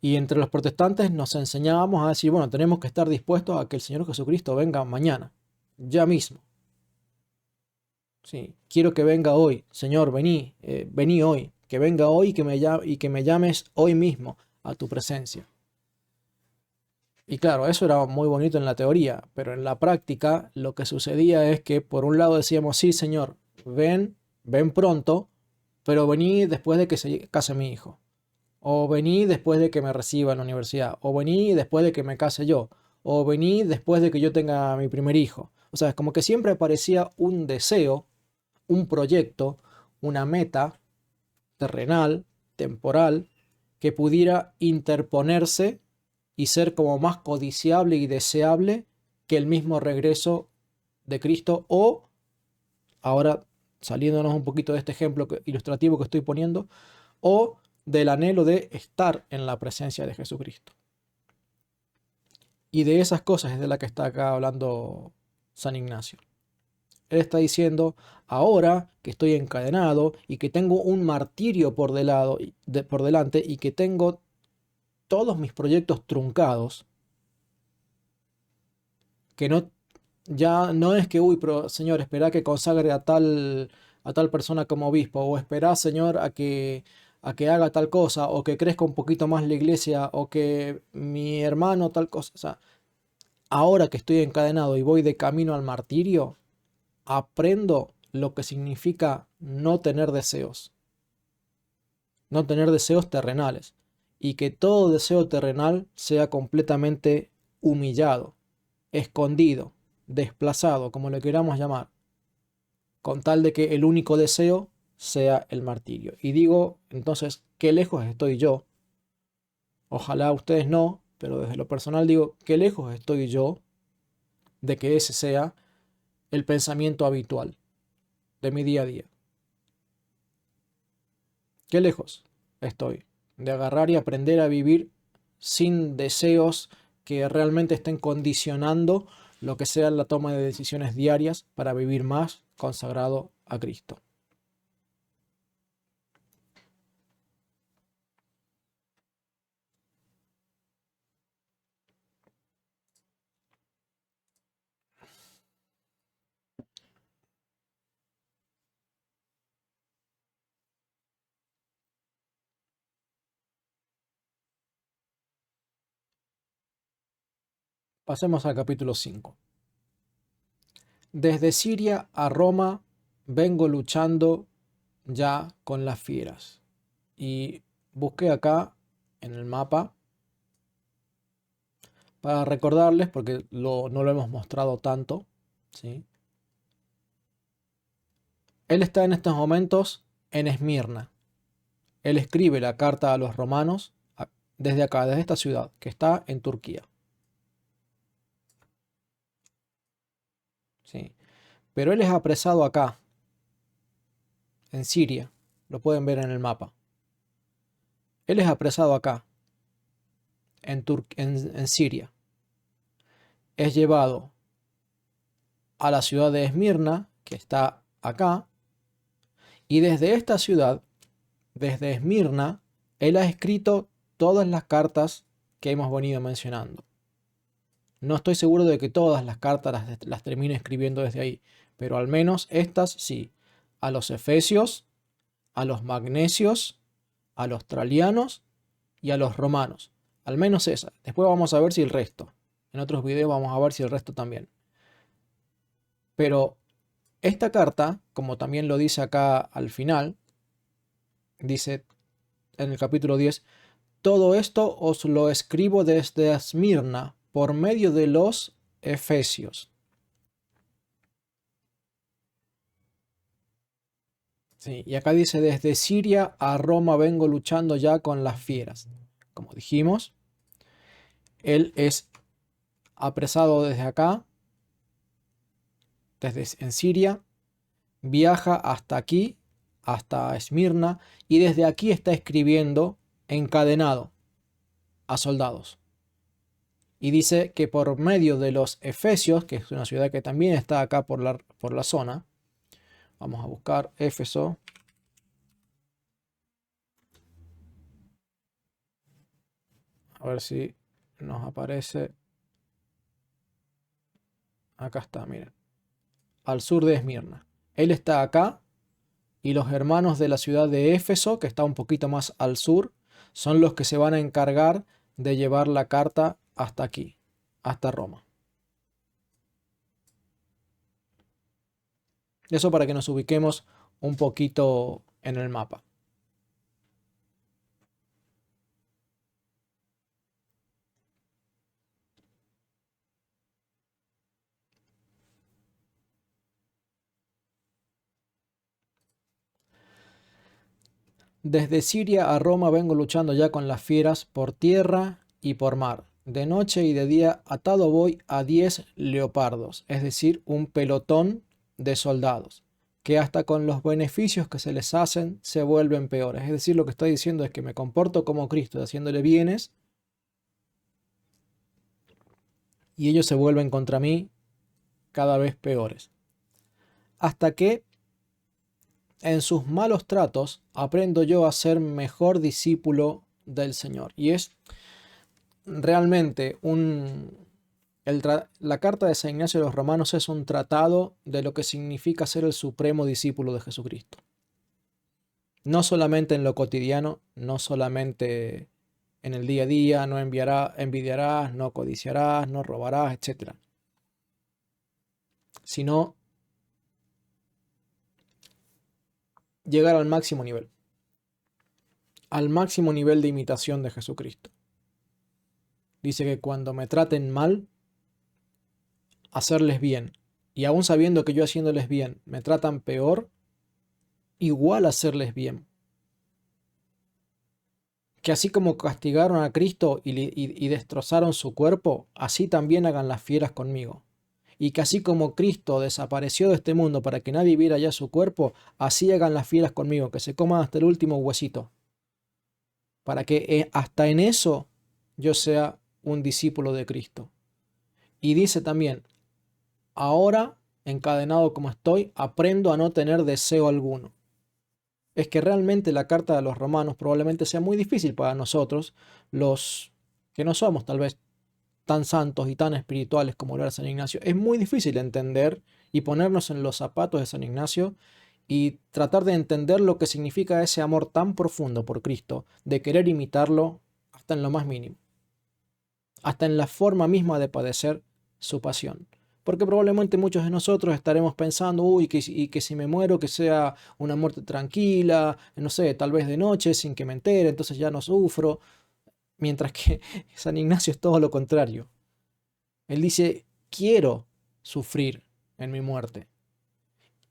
Y entre los protestantes nos enseñábamos a decir, bueno, tenemos que estar dispuestos a que el Señor Jesucristo venga mañana, ya mismo. Sí, quiero que venga hoy, Señor, vení hoy, que venga hoy y que me llames hoy mismo a tu presencia. Y claro, eso era muy bonito en la teoría, pero en la práctica lo que sucedía es que por un lado decíamos, sí, Señor, ven pronto, pero vení después de que se case mi hijo. O vení después de que me reciba en la universidad. O vení después de que me case yo. O vení después de que yo tenga mi primer hijo. O sea, es como que siempre aparecía un deseo, un proyecto, una meta terrenal, temporal, que pudiera interponerse y ser como más codiciable y deseable que el mismo regreso de Cristo, o, ahora saliéndonos un poquito de este ejemplo ilustrativo que estoy poniendo, o del anhelo de estar en la presencia de Jesucristo. Y de esas cosas es de la que está acá hablando San Ignacio. Él está diciendo, ahora que estoy encadenado y que tengo un martirio por delante y que tengo todos mis proyectos truncados, que no, ya no es que, uy, pero Señor, espera que consagre a tal persona como obispo, o espera, Señor, a que haga tal cosa, o que crezca un poquito más la iglesia, o que mi hermano tal cosa. O sea, ahora que estoy encadenado y voy de camino al martirio, aprendo lo que significa no tener deseos terrenales, y que todo deseo terrenal sea completamente humillado, escondido, desplazado, como le queramos llamar, con tal de que el único deseo sea el martirio. Y digo, entonces, qué lejos estoy yo. Ojalá ustedes no, pero desde lo personal digo, qué lejos estoy yo de que ese sea el pensamiento habitual de mi día a día. Qué lejos estoy de agarrar y aprender a vivir sin deseos que realmente estén condicionando lo que sea la toma de decisiones diarias para vivir más consagrado a Cristo. Pasemos al capítulo 5. Desde Siria a Roma vengo luchando ya con las fieras. Y busqué acá en el mapa para recordarles, porque no lo hemos mostrado tanto, ¿sí? Él está en estos momentos en Esmirna. Él escribe la carta a los romanos desde acá, desde esta ciudad, que está en Turquía. ¿Sí? Pero él es apresado acá, en Siria. Lo pueden ver en el mapa. Él es apresado acá, en Siria. Es llevado a la ciudad de Esmirna, que está acá, Y desde esta ciudad, desde Esmirna, él ha escrito todas las cartas que hemos venido mencionando. No estoy seguro de que todas las cartas las termine escribiendo desde ahí, pero al menos estas sí. A los efesios, a los magnesios, a los tralianos y a los romanos. Al menos esa. Después vamos a ver si el resto. En otros videos vamos a ver si el resto también. Pero esta carta, como también lo dice acá al final, dice en el capítulo 10, todo esto os lo escribo desde Esmirna por medio de los efesios. Sí, y acá dice, desde Siria a Roma vengo luchando ya con las fieras. Como dijimos, él es apresado desde acá, desde en Siria, viaja hasta aquí, hasta Esmirna, y desde aquí está escribiendo encadenado a soldados. Y dice que por medio de los Efesios, que es una ciudad que también está acá por la zona, vamos a buscar Éfeso. A ver si nos aparece. Acá está, miren. Al sur de Esmirna. Él está acá y los hermanos de la ciudad de Éfeso, que está un poquito más al sur, son los que se van a encargar de llevar la carta hasta aquí, hasta Roma. Eso para que nos ubiquemos un poquito en el mapa. Desde Siria a Roma vengo luchando ya con las fieras por tierra y por mar. De noche y de día atado voy a 10 leopardos, es decir, un pelotón de soldados, que hasta con los beneficios que se les hacen se vuelven peores. Es decir, lo que está diciendo es que me comporto como Cristo, haciéndole bienes, y ellos se vuelven contra mí cada vez peores. Hasta que en sus malos tratos aprendo yo a ser mejor discípulo del Señor. Y es realmente la carta de San Ignacio de los Romanos es un tratado de lo que significa ser el supremo discípulo de Jesucristo. No solamente en lo cotidiano, no solamente en el día a día, no envidiarás, no codiciarás, no robarás, etc. Sino llegar al máximo nivel de imitación de Jesucristo. Dice que cuando me traten mal, hacerles bien. Y aún sabiendo que yo haciéndoles bien me tratan peor, igual hacerles bien. Que así como castigaron a Cristo y destrozaron su cuerpo, así también hagan las fieras conmigo. Y que así como Cristo desapareció de este mundo para que nadie viera ya su cuerpo, así hagan las fieras conmigo, que se coman hasta el último huesito. Para que hasta en eso yo sea un discípulo de Cristo. Y dice también, ahora, encadenado como estoy, aprendo a no tener deseo alguno. Es que realmente la carta de los romanos probablemente sea muy difícil para nosotros, los que no somos tal vez tan santos y tan espirituales como lo era San Ignacio. Es muy difícil entender y ponernos en los zapatos de San Ignacio y tratar de entender lo que significa ese amor tan profundo por Cristo, de querer imitarlo hasta en lo más mínimo, hasta en la forma misma de padecer su pasión. Porque probablemente muchos de nosotros estaremos pensando, uy, que si me muero, que sea una muerte tranquila, no sé, tal vez de noche, sin que me entere, entonces ya no sufro. Mientras que San Ignacio es todo lo contrario. Él dice, quiero sufrir en mi muerte.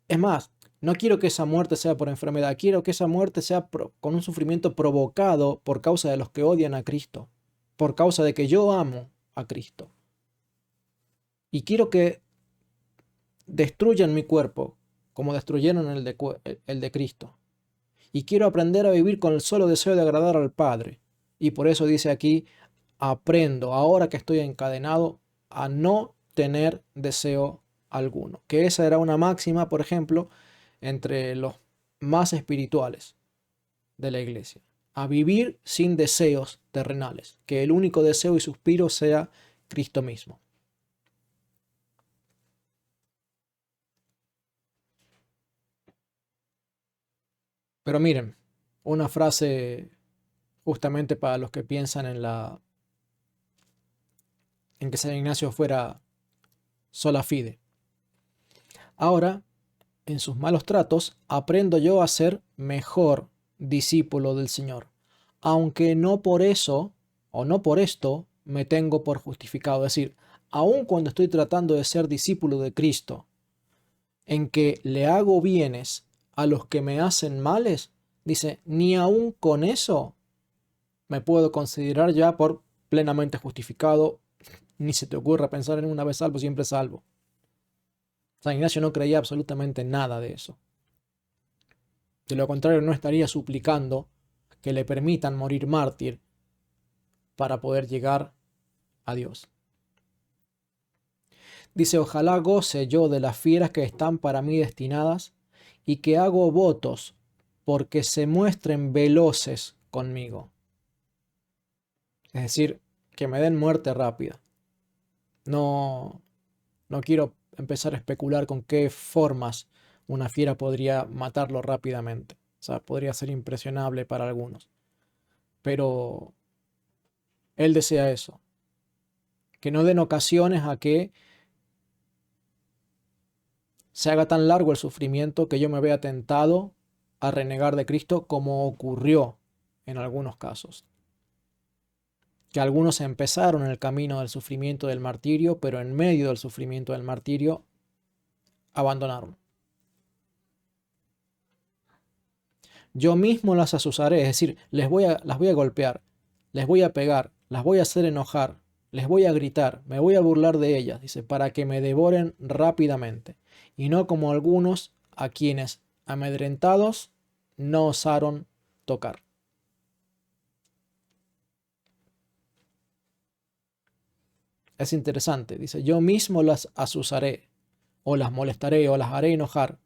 Es más, no quiero que esa muerte sea por enfermedad, quiero que esa muerte sea con un sufrimiento provocado por causa de los que odian a Cristo, por causa de que yo amo a Cristo. Y quiero que destruyan mi cuerpo como destruyeron el de Cristo. Y quiero aprender a vivir con el solo deseo de agradar al Padre. Y por eso dice aquí, aprendo ahora que estoy encadenado a no tener deseo alguno. Que esa era una máxima, por ejemplo, entre los más espirituales de la iglesia, a vivir sin deseos terrenales, que el único deseo y suspiro sea Cristo mismo. Pero miren, una frase justamente para los que piensan en que San Ignacio fuera sola fide. Ahora, en sus malos tratos, aprendo yo a ser mejor discípulo del Señor, aunque no por eso o no por esto me tengo por justificado. Es decir, aun cuando estoy tratando de ser discípulo de Cristo, en que le hago bienes a los que me hacen males, dice, ni aun con eso me puedo considerar ya por plenamente justificado, ni se te ocurra pensar en una vez salvo, siempre salvo. San Ignacio no creía absolutamente nada de eso. De lo contrario, no estaría suplicando que le permitan morir mártir para poder llegar a Dios. Dice, ojalá goce yo de las fieras que están para mí destinadas y que hago votos porque se muestren veloces conmigo. Es decir, que me den muerte rápida. No quiero empezar a especular con qué formas una fiera podría matarlo rápidamente. O sea, podría ser impresionable para algunos. Pero él desea eso. Que no den ocasiones a que se haga tan largo el sufrimiento que yo me vea tentado a renegar de Cristo como ocurrió en algunos casos. Que algunos empezaron en el camino del sufrimiento del martirio, pero en medio del sufrimiento del martirio abandonaron. Yo mismo las azuzaré, es decir, las voy a golpear, les voy a pegar, las voy a hacer enojar, les voy a gritar, me voy a burlar de ellas, dice, para que me devoren rápidamente, y no como algunos a quienes, amedrentados, no osaron tocar. Es interesante, dice, yo mismo las azuzaré, o las molestaré, o las haré enojar,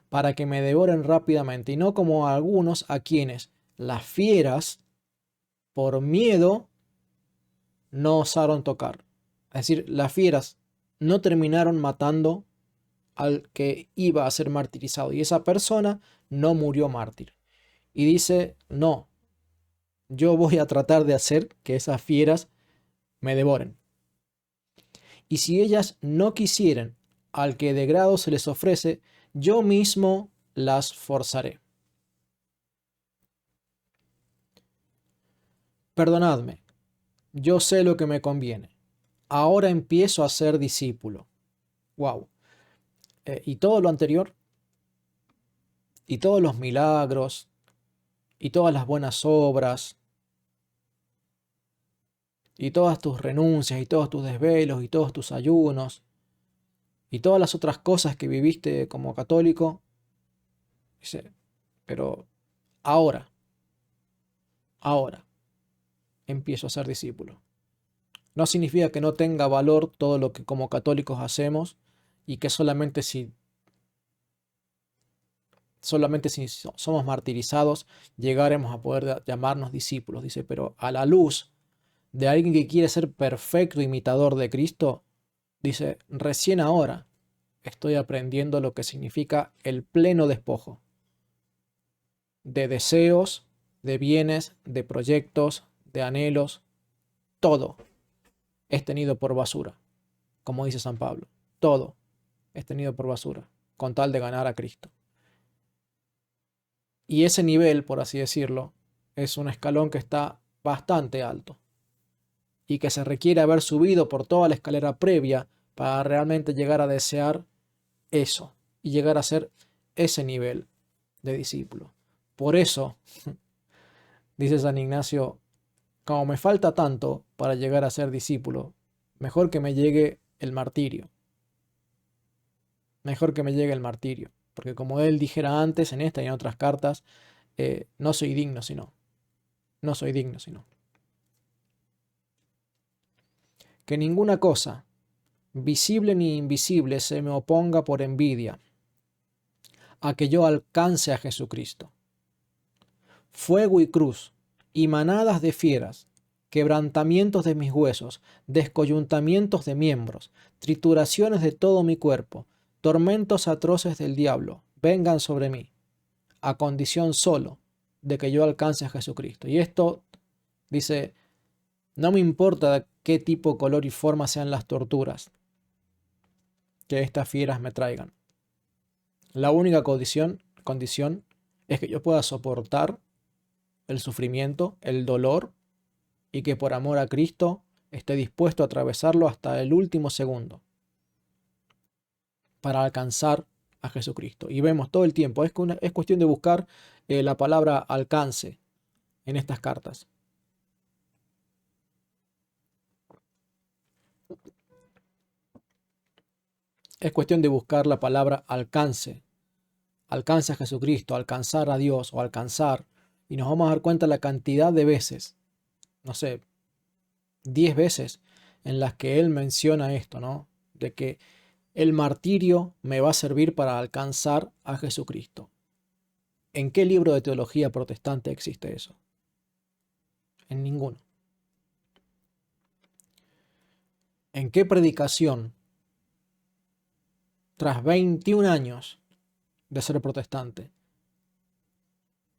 para que me devoren rápidamente, y no como algunos a quienes las fieras, por miedo, no osaron tocar. Es decir, las fieras no terminaron matando al que iba a ser martirizado, y esa persona no murió mártir. Y dice, no, yo voy a tratar de hacer que esas fieras me devoren. Y si ellas no quisieren al que de grado se les ofrece, yo mismo las forzaré. Perdonadme, yo sé lo que me conviene. Ahora empiezo a ser discípulo. Wow. Y todo lo anterior, y todos los milagros, y todas las buenas obras, y todas tus renuncias, y todos tus desvelos, y todos tus ayunos, y todas las otras cosas que viviste como católico, dice, pero ahora empiezo a ser discípulo. No significa que no tenga valor todo lo que como católicos hacemos y que solamente si somos martirizados llegaremos a poder llamarnos discípulos. Dice, pero a la luz de alguien que quiere ser perfecto imitador de Cristo, dice, recién ahora estoy aprendiendo lo que significa el pleno despojo de deseos, de bienes, de proyectos, de anhelos, todo es tenido por basura, como dice San Pablo, todo es tenido por basura, con tal de ganar a Cristo. Y ese nivel, por así decirlo, es un escalón que está bastante alto y que se requiere haber subido por toda la escalera previa para realmente llegar a desear eso y llegar a ser ese nivel de discípulo. Por eso, dice San Ignacio, como me falta tanto para llegar a ser discípulo, mejor que me llegue el martirio. Mejor que me llegue el martirio. Porque como él dijera antes en esta y en otras cartas, no soy digno sino. No soy digno sino. Que ninguna cosa, visible ni invisible, se me oponga por envidia. a que yo alcance a Jesucristo. Fuego y cruz, y manadas de fieras, quebrantamientos de mis huesos, descoyuntamientos de miembros, trituraciones de todo mi cuerpo, tormentos atroces del diablo, vengan sobre mí, a condición solo de que yo alcance a Jesucristo. Y esto dice, no me importa qué tipo, color y forma sean las torturas que estas fieras me traigan. La única condición es que yo pueda soportar el sufrimiento, el dolor, y que por amor a Cristo esté dispuesto a atravesarlo hasta el último segundo para alcanzar a Jesucristo. Y vemos todo el tiempo, es cuestión de buscar la palabra alcance en estas cartas. Es cuestión de buscar la palabra alcance. Alcance a Jesucristo, alcanzar a Dios o alcanzar. Y nos vamos a dar cuenta la cantidad de veces, no sé, 10 veces en las que Él menciona esto, ¿no? De que el martirio me va a servir para alcanzar a Jesucristo. ¿En qué libro de teología protestante existe eso? En ninguno. ¿En qué predicación, tras 21 años de ser protestante,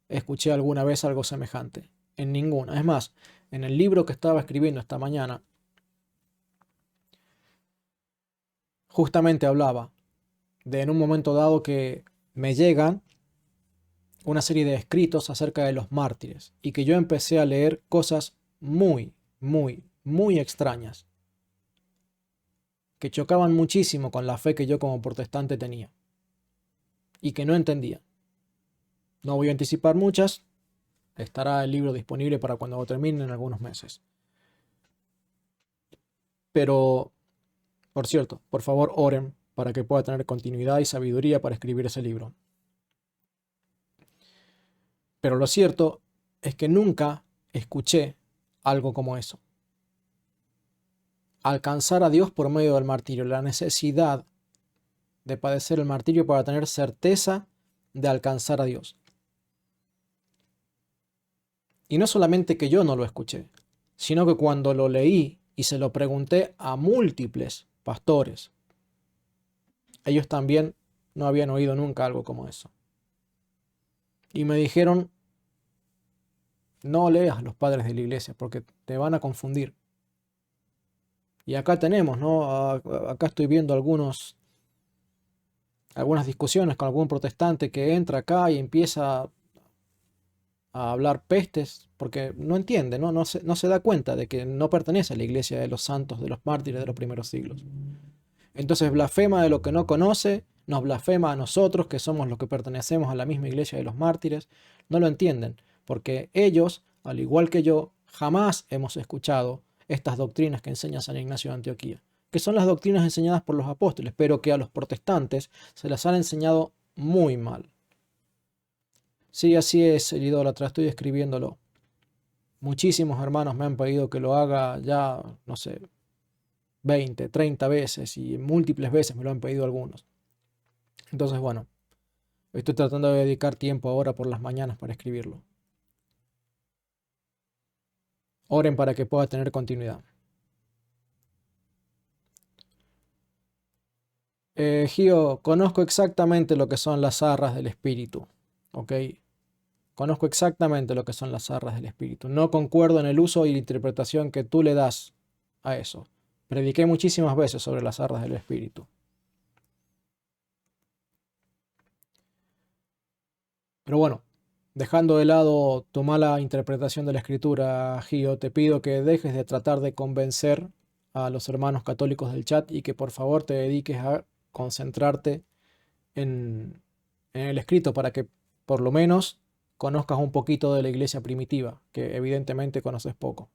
escuché alguna vez algo semejante? En ninguna. Es más, en el libro que estaba escribiendo esta mañana, justamente hablaba de en un momento dado que me llegan una serie de escritos acerca de los mártires y que yo empecé a leer cosas muy extrañas que chocaban muchísimo con la fe que yo como protestante tenía y que no entendía. No voy a anticipar muchas, estará el libro disponible para cuando lo termine en algunos meses. Pero, por cierto, por favor oren para que pueda tener continuidad y sabiduría para escribir ese libro. Pero lo cierto es que nunca escuché algo como eso. Alcanzar a Dios por medio del martirio, la necesidad de padecer el martirio para tener certeza de alcanzar a Dios. Y no solamente que yo no lo escuché, sino que cuando lo leí y se lo pregunté a múltiples pastores, ellos también no habían oído nunca algo como eso. Y me dijeron, no leas los padres de la iglesia porque te van a confundir. Y acá tenemos, ¿no? Acá estoy viendo algunas discusiones con algún protestante que entra acá y empieza a hablar pestes porque no entiende, ¿no? No se da cuenta de que no pertenece a la iglesia de los santos, de los mártires de los primeros siglos. Entonces blasfema de lo que no conoce, nos blasfema a nosotros que somos los que pertenecemos a la misma iglesia de los mártires. No lo entienden, porque ellos, al igual que yo, jamás hemos escuchado estas doctrinas que enseña San Ignacio de Antioquía, que son las doctrinas enseñadas por los apóstoles, pero que a los protestantes se las han enseñado muy mal. Sí, así es, el idólatra, estoy escribiéndolo. Muchísimos hermanos me han pedido que lo haga ya, no sé, 20, 30 veces y múltiples veces me lo han pedido algunos. Entonces, bueno, estoy tratando de dedicar tiempo ahora por las mañanas para escribirlo. Oren para que pueda tener continuidad. Gio, conozco exactamente lo que son las arras del espíritu. ¿Ok? Conozco exactamente lo que son las arras del espíritu. No concuerdo en el uso y la interpretación que tú le das a eso. Prediqué muchísimas veces sobre las arras del espíritu. Pero bueno, dejando de lado tu mala interpretación de la escritura, Gio, te pido que dejes de tratar de convencer a los hermanos católicos del chat y que por favor te dediques a concentrarte en el escrito para que por lo menos conozcas un poquito de la iglesia primitiva, que evidentemente conoces poco.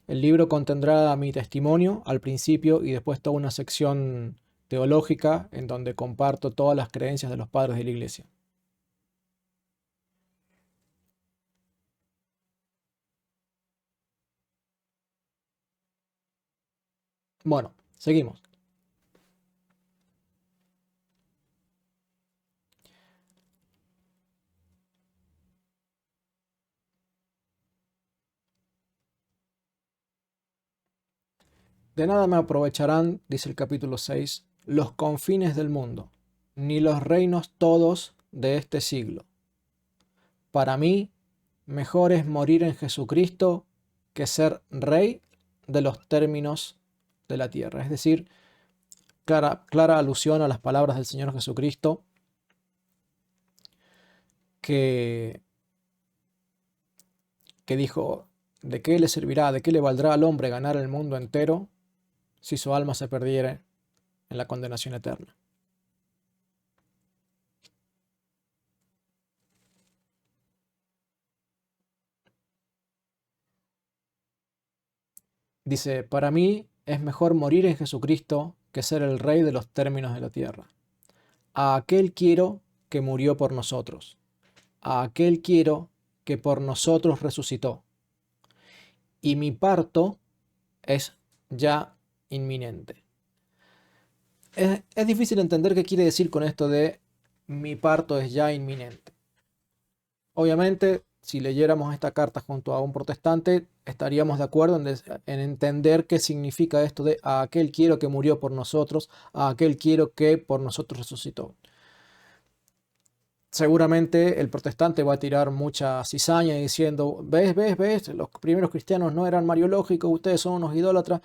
El libro contendrá mi testimonio al principio y después toda una sección teológica en donde comparto todas las creencias de los padres de la iglesia. Bueno, seguimos. De nada me aprovecharán, dice el capítulo 6, los confines del mundo, ni los reinos todos de este siglo. Para mí, mejor es morir en Jesucristo que ser rey de los términos de la tierra. Es decir, clara alusión a las palabras del Señor Jesucristo que, que dijo, ¿de qué le servirá, de qué le valdrá al hombre ganar el mundo entero si su alma se perdiere en la condenación eterna? Dice, para mí es mejor morir en Jesucristo que ser el rey de los términos de la tierra. A aquel quiero que murió por nosotros. A aquel quiero que por nosotros resucitó. Y mi parto es ya inminente. Es difícil entender qué quiere decir con esto de mi parto es ya inminente. Obviamente, si leyéramos esta carta junto a un protestante, estaríamos de acuerdo en entender qué significa esto de a aquel quiero que murió por nosotros, a aquel quiero que por nosotros resucitó. Seguramente el protestante va a tirar mucha cizaña diciendo, ves, los primeros cristianos no eran mariológicos, ustedes son unos idólatras,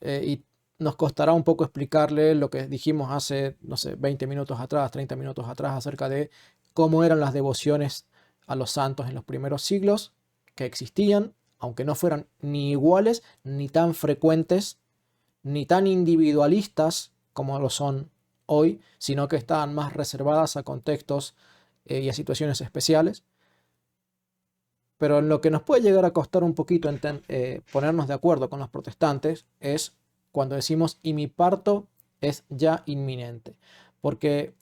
y nos costará un poco explicarle lo que dijimos hace, no sé, 20 minutos atrás, 30 minutos atrás, acerca de cómo eran las devociones a los santos en los primeros siglos que existían, aunque no fueran ni iguales, ni tan frecuentes, ni tan individualistas como lo son hoy, sino que estaban más reservadas a contextos y a situaciones especiales. Pero en lo que nos puede llegar a costar un poquito ponernos de acuerdo con los protestantes es cuando decimos y mi parto es ya inminente. Porque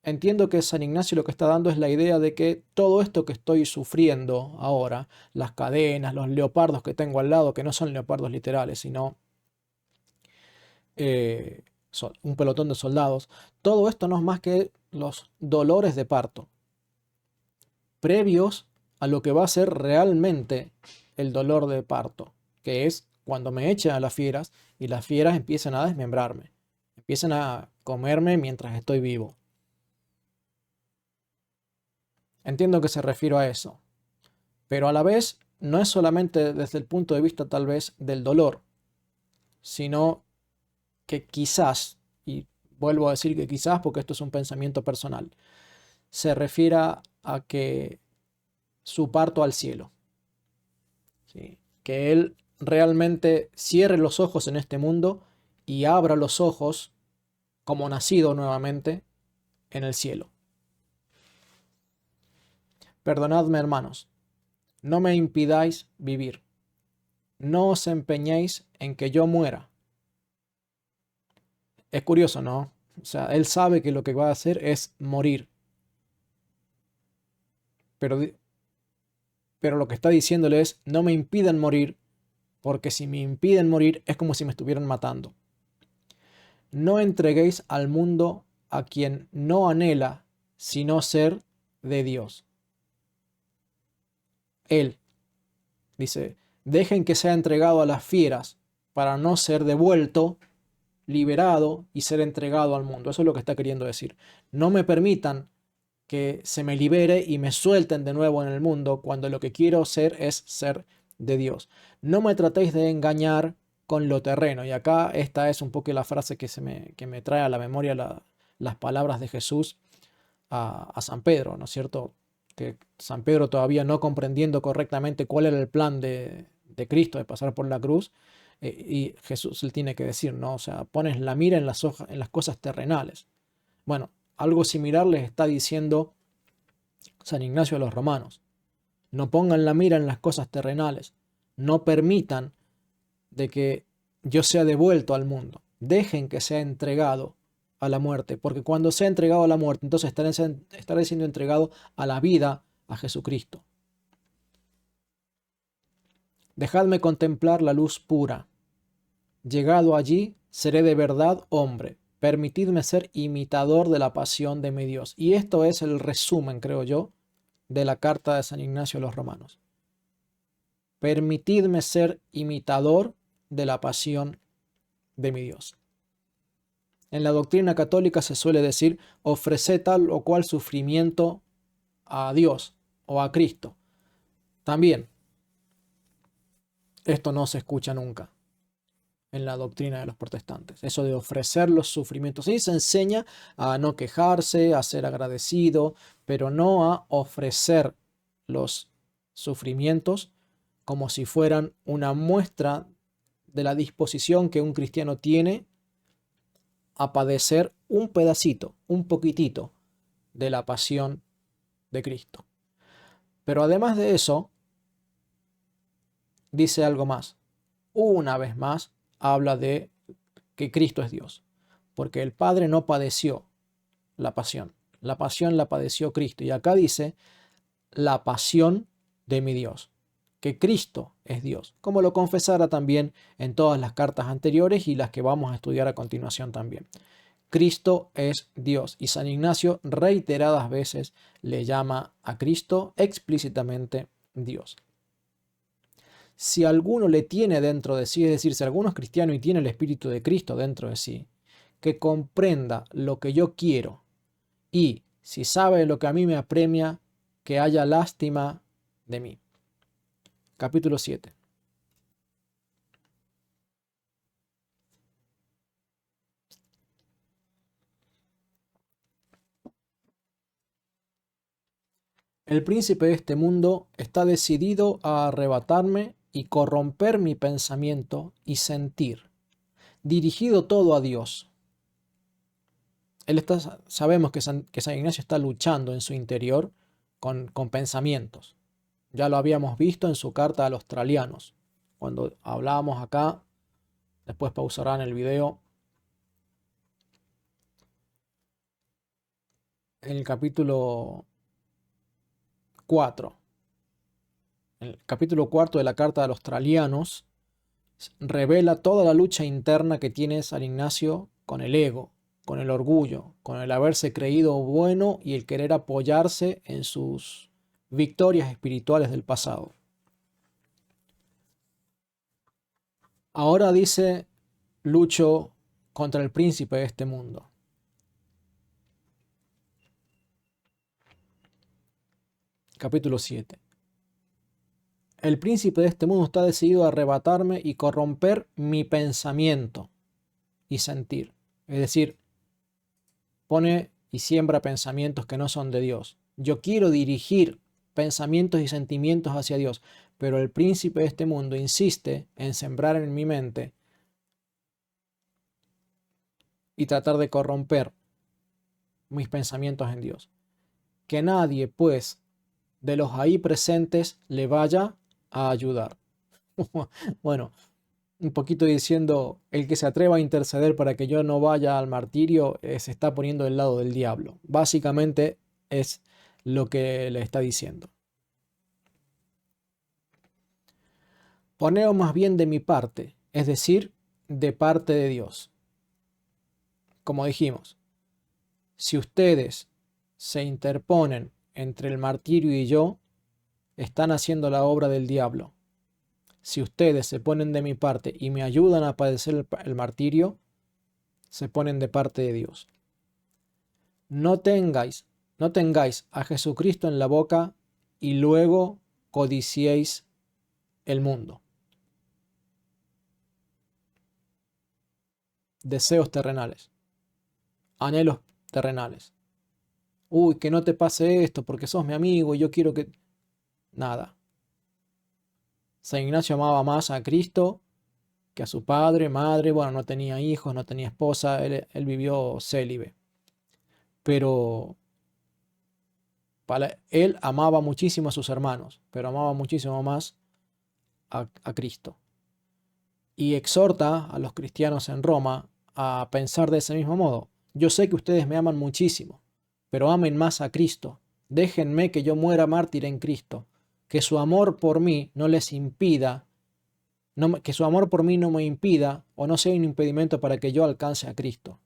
entiendo que San Ignacio lo que está dando es la idea de que todo esto que estoy sufriendo ahora, las cadenas, los leopardos que tengo al lado, que no son leopardos literales, sino un pelotón de soldados, todo esto no es más que los dolores de parto previos a lo que va a ser realmente el dolor de parto, que es cuando me echen a las fieras y las fieras empiezan a desmembrarme, empiezan a comerme mientras estoy vivo. Entiendo que se refiero a eso, pero a la vez no es solamente desde el punto de vista tal vez del dolor, sino que quizás, y vuelvo a decir que quizás porque esto es un pensamiento personal, se refiera a que su parto al cielo. ¿Sí? Que Él realmente cierre los ojos en este mundo y abra los ojos como nacido nuevamente en el cielo. Perdonadme, hermanos, no me impidáis vivir. No os empeñéis en que yo muera. Es curioso, ¿no? O sea, Él sabe que lo que va a hacer es morir. Pero lo que está diciéndole es, no me impidan morir, porque si me impiden morir es como si me estuvieran matando. No entreguéis al mundo a quien no anhela sino ser de Dios. Él dice, dejen que sea entregado a las fieras para no ser devuelto, liberado y ser entregado al mundo. Eso es lo que está queriendo decir. No me permitan que se me libere y me suelten de nuevo en el mundo cuando lo que quiero ser es ser de Dios. No me tratéis de engañar con lo terreno. Y acá esta es un poco la frase que me trae a la memoria las palabras de Jesús a San Pedro, ¿no es cierto? Que San Pedro todavía no comprendiendo correctamente cuál era el plan de Cristo de pasar por la cruz, y Jesús le tiene que decir, ¿no? O sea, pones la mira en en las cosas terrenales. Bueno, algo similar les está diciendo San Ignacio a los romanos. No pongan la mira en las cosas terrenales. No permitan de que yo sea devuelto al mundo. Dejen que sea entregado a la muerte, porque cuando sea entregado a la muerte, entonces estaré siendo entregado a la vida, a Jesucristo. Dejadme contemplar la luz pura. Llegado allí, seré de verdad hombre. Permitidme ser imitador de la pasión de mi Dios. Y esto es el resumen, creo yo, de la carta de San Ignacio a los romanos. Permitidme ser imitador de la pasión de mi Dios. En la doctrina católica se suele decir, ofrece tal o cual sufrimiento a Dios o a Cristo. También, esto no se escucha nunca en la doctrina de los protestantes. Eso de ofrecer los sufrimientos. Sí, se enseña a no quejarse, a ser agradecido, pero no a ofrecer los sufrimientos como si fueran una muestra de la disposición que un cristiano tiene a padecer un pedacito, un poquitito de la pasión de Cristo. Pero además de eso, dice algo más. Una vez más, habla de que Cristo es Dios, porque el Padre no padeció la pasión la padeció Cristo. Y acá dice, la pasión de mi Dios, que Cristo es Dios, como lo confesara también en todas las cartas anteriores y las que vamos a estudiar a continuación también. Cristo es Dios y San Ignacio reiteradas veces le llama a Cristo explícitamente Dios. Si alguno le tiene dentro de sí, es decir, si alguno es cristiano y tiene el Espíritu de Cristo dentro de sí, que comprenda lo que yo quiero y, si sabe lo que a mí me apremia, que haya lástima de mí. Capítulo 7. El príncipe de este mundo está decidido a arrebatarme y corromper mi pensamiento y sentir, dirigido todo a Dios. Sabemos que San Ignacio está luchando en su interior con pensamientos. Ya lo habíamos visto en su carta a los Tralianos. Cuando hablábamos acá, después pausarán el video, en el capítulo 4. En el capítulo 4 de la carta a los Tralianos, revela toda la lucha interna que tiene San Ignacio con el ego, con el orgullo, con el haberse creído bueno y el querer apoyarse en sus victorias espirituales del pasado. Ahora dice, lucho contra el príncipe de este mundo. Capítulo 7. El príncipe de este mundo está decidido a arrebatarme y corromper mi pensamiento y sentir. Es decir, pone y siembra pensamientos que no son de Dios. Yo quiero dirigir pensamientos y sentimientos hacia Dios, pero el príncipe de este mundo insiste en sembrar en mi mente y tratar de corromper mis pensamientos en Dios. Que nadie, pues, de los ahí presentes le vaya a ayudar. Bueno, un poquito diciendo, el que se atreva a interceder para que yo no vaya al martirio se está poniendo del lado del diablo. Básicamente es lo que le está diciendo. Poneos más bien de mi parte, es decir, de parte de Dios. Como dijimos, si ustedes se interponen entre el martirio y yo, están haciendo la obra del diablo. Si ustedes se ponen de mi parte y me ayudan a padecer el martirio, se ponen de parte de Dios. No tengáis a Jesucristo en la boca y luego codiciéis el mundo. Deseos terrenales, anhelos terrenales. Uy, que no te pase esto porque sos mi amigo y yo quiero que... Nada. San Ignacio amaba más a Cristo que a su padre, madre. Bueno, no tenía hijos, no tenía esposa, él vivió célibe. Pero él amaba muchísimo a sus hermanos, pero amaba muchísimo más a Cristo. Y exhorta a los cristianos en Roma a pensar de ese mismo modo. Yo sé que ustedes me aman muchísimo, pero amen más a Cristo. Déjenme que yo muera mártir en Cristo. Que su amor por mí no les impida, que su amor por mí no me impida o no sea un impedimento para que yo alcance a Cristo.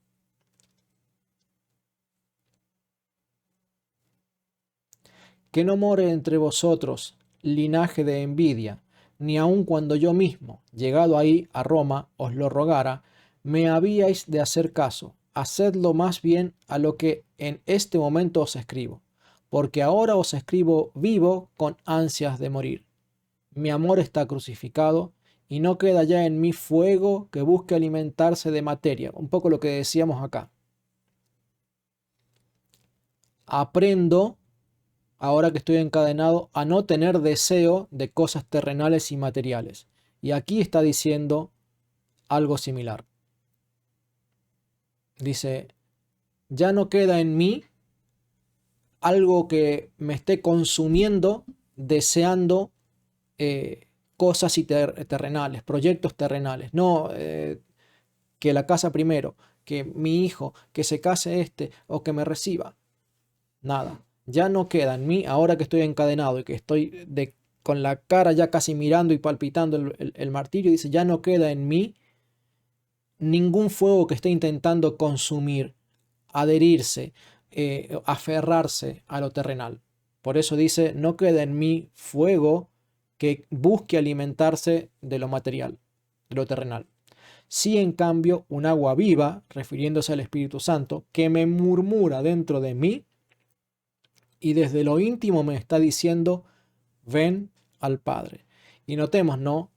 Que no more entre vosotros linaje de envidia, ni aun cuando yo mismo, llegado ahí a Roma, os lo rogara, me habíais de hacer caso, hacedlo más bien a lo que en este momento os escribo, porque ahora os escribo vivo con ansias de morir. Mi amor está crucificado y no queda ya en mí fuego que busque alimentarse de materia. Un poco lo que decíamos acá. Aprendo, ahora que estoy encadenado, a no tener deseo de cosas terrenales y materiales. Y aquí está diciendo algo similar. Dice, ya no queda en mí algo que me esté consumiendo, deseando cosas terrenales, proyectos terrenales. No, que la casa primero, que mi hijo, que se case este o que me reciba. Nada. Ya no queda en mí, ahora que estoy encadenado y que estoy con la cara ya casi mirando y palpitando el martirio, dice, ya no queda en mí ningún fuego que esté intentando consumir, adherirse, aferrarse a lo terrenal. Por eso dice, no queda en mí fuego que busque alimentarse de lo material, de lo terrenal. Sí, en cambio, un agua viva, refiriéndose al Espíritu Santo, que me murmura dentro de mí y desde lo íntimo me está diciendo, ven al Padre. Y notemos, ¿no?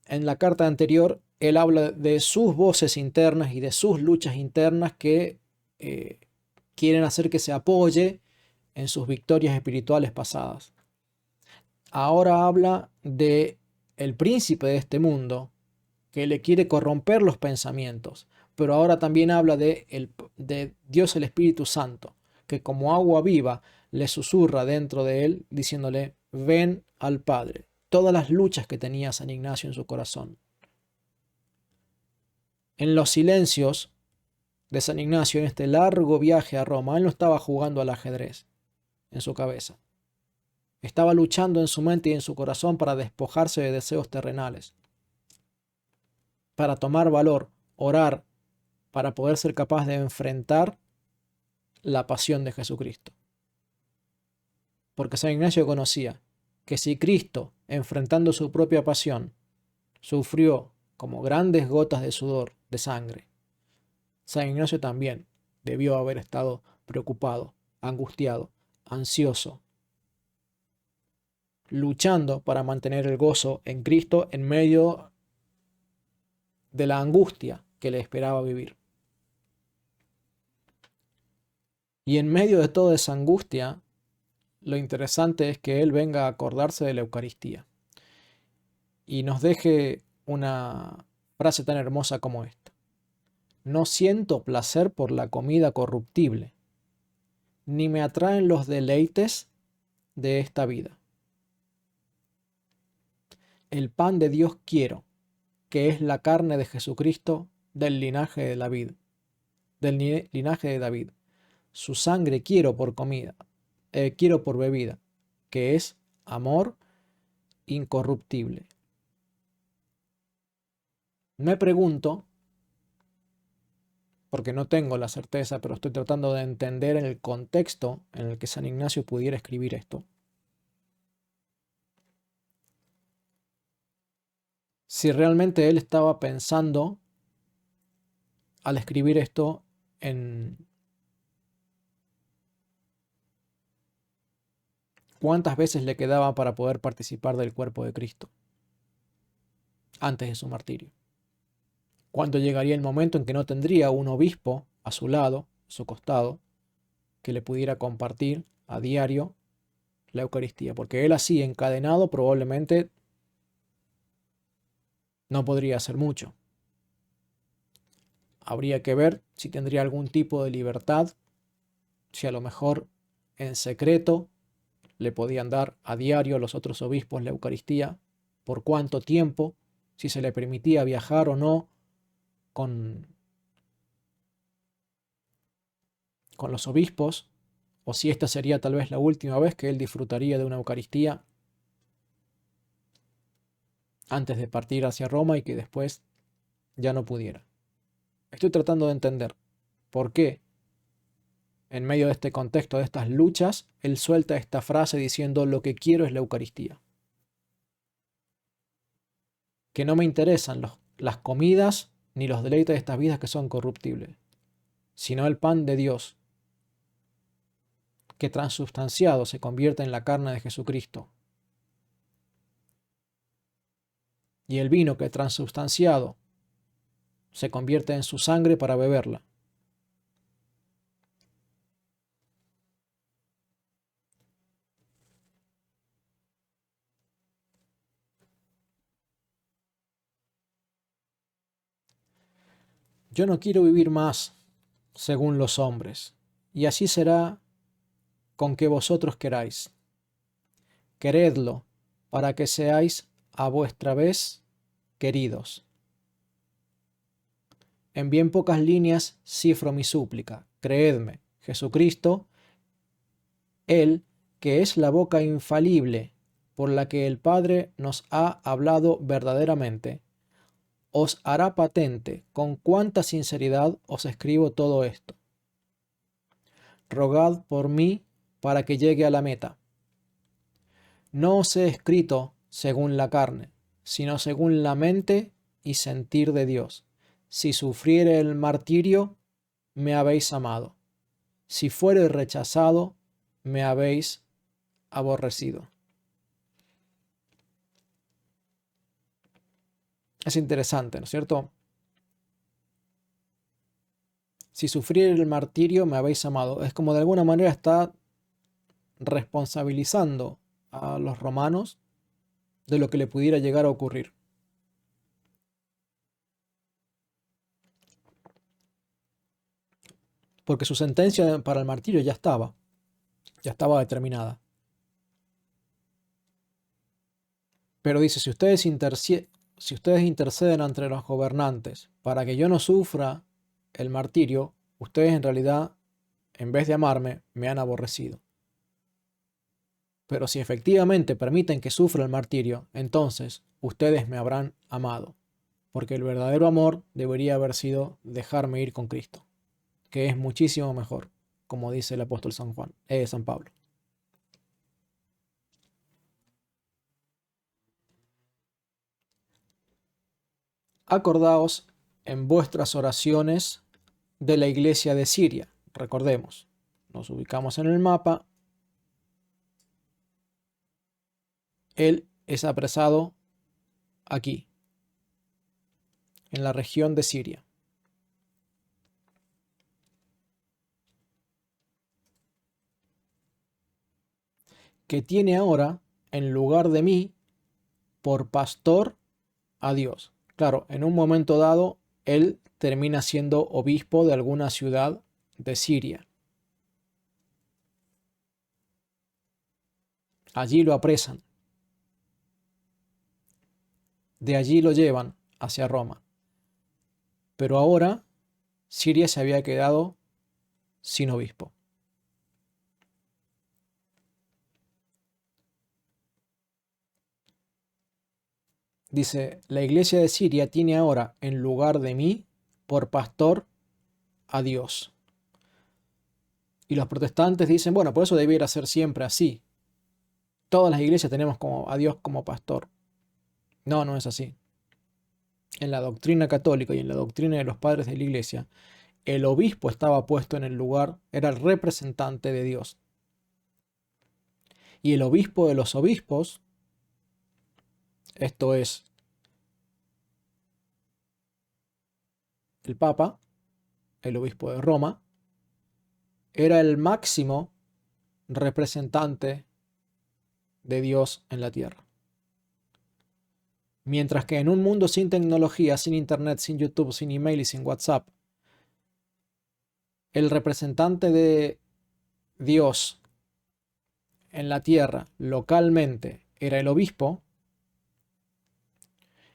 En la carta anterior, él habla de sus voces internas y de sus luchas internas que quieren hacer que se apoye en sus victorias espirituales pasadas. Ahora habla de el príncipe de este mundo que le quiere corromper los pensamientos, pero ahora también habla de Dios el Espíritu Santo, que como agua viva le susurra dentro de él diciéndole, ven al Padre. Todas las luchas que tenía San Ignacio en su corazón. En los silencios de San Ignacio, en este largo viaje a Roma, él no estaba jugando al ajedrez en su cabeza. Estaba luchando en su mente y en su corazón para despojarse de deseos terrenales, para tomar valor, orar, para poder ser capaz de enfrentar la pasión de Jesucristo. Porque San Ignacio conocía que si Cristo, enfrentando su propia pasión, sufrió como grandes gotas de sudor, de sangre, San Ignacio también debió haber estado preocupado, angustiado, ansioso, luchando para mantener el gozo en Cristo en medio de la angustia que le esperaba vivir. Y en medio de toda esa angustia, lo interesante es que él venga a acordarse de la Eucaristía y nos deje una frase tan hermosa como esta. No siento placer por la comida corruptible, ni me atraen los deleites de esta vida. El pan de Dios quiero, que es la carne de Jesucristo del linaje de David, linaje de David. Su sangre quiero por comida, quiero por bebida, que es amor incorruptible. Me pregunto, porque no tengo la certeza, pero estoy tratando de entender en el contexto en el que San Ignacio pudiera escribir esto. Si realmente él estaba pensando al escribir esto en cuántas veces le quedaba para poder participar del cuerpo de Cristo antes de su martirio. Cuándo llegaría el momento en que no tendría un obispo a su lado, a su costado, que le pudiera compartir a diario la Eucaristía, porque él así encadenado probablemente no podría hacer mucho. Habría que ver si tendría algún tipo de libertad, si a lo mejor en secreto le podían dar a diario a los otros obispos la Eucaristía, por cuánto tiempo, si se le permitía viajar o no con los obispos, o si esta sería tal vez la última vez que él disfrutaría de una Eucaristía antes de partir hacia Roma y que después ya no pudiera. Estoy tratando de entender por qué, en medio de este contexto, de estas luchas, él suelta esta frase diciendo lo que quiero es la Eucaristía. Que no me interesan las comidas ni los deleites de estas vidas que son corruptibles, sino el pan de Dios, que transubstanciado se convierte en la carne de Jesucristo, y el vino que transubstanciado se convierte en su sangre para beberla. Yo no quiero vivir más según los hombres, y así será con que vosotros queráis. Queredlo, para que seáis a vuestra vez queridos. En bien pocas líneas cifro mi súplica. Creedme, Jesucristo, Él, que es la boca infalible por la que el Padre nos ha hablado verdaderamente, os hará patente con cuánta sinceridad os escribo todo esto. Rogad por mí para que llegue a la meta. No os he escrito según la carne, sino según la mente y sentir de Dios. Si sufriere el martirio, me habéis amado. Si fuere rechazado, me habéis aborrecido. Es interesante, ¿no es cierto? Si sufriere el martirio, me habéis amado. Es como de alguna manera está responsabilizando a los romanos de lo que le pudiera llegar a ocurrir. Porque su sentencia para el martirio ya estaba determinada. Pero dice, si ustedes interceden entre los gobernantes para que yo no sufra el martirio, ustedes en realidad, en vez de amarme, me han aborrecido. Pero si efectivamente permiten que sufra el martirio, entonces ustedes me habrán amado, porque el verdadero amor debería haber sido dejarme ir con Cristo, que es muchísimo mejor, como dice el apóstol San Pablo. Acordaos en vuestras oraciones de la iglesia de Siria. Recordemos, nos ubicamos en el mapa. Él es apresado aquí, en la región de Siria. Que tiene ahora, en lugar de mí, por pastor a Dios. Claro, en un momento dado, él termina siendo obispo de alguna ciudad de Siria. Allí lo apresan. De allí lo llevan hacia Roma. Pero ahora Siria se había quedado sin obispo. Dice, la iglesia de Siria tiene ahora, en lugar de mí, por pastor a Dios. Y los protestantes dicen, bueno, por eso debiera ser siempre así. Todas las iglesias tenemos a Dios como pastor. No, no es así. En la doctrina católica y en la doctrina de los padres de la iglesia, el obispo estaba puesto en el lugar, era el representante de Dios. Y el obispo de los obispos, esto es el Papa, el obispo de Roma, era el máximo representante de Dios en la tierra. Mientras que en un mundo sin tecnología, sin internet, sin YouTube, sin email y sin WhatsApp, el representante de Dios en la tierra localmente era el obispo,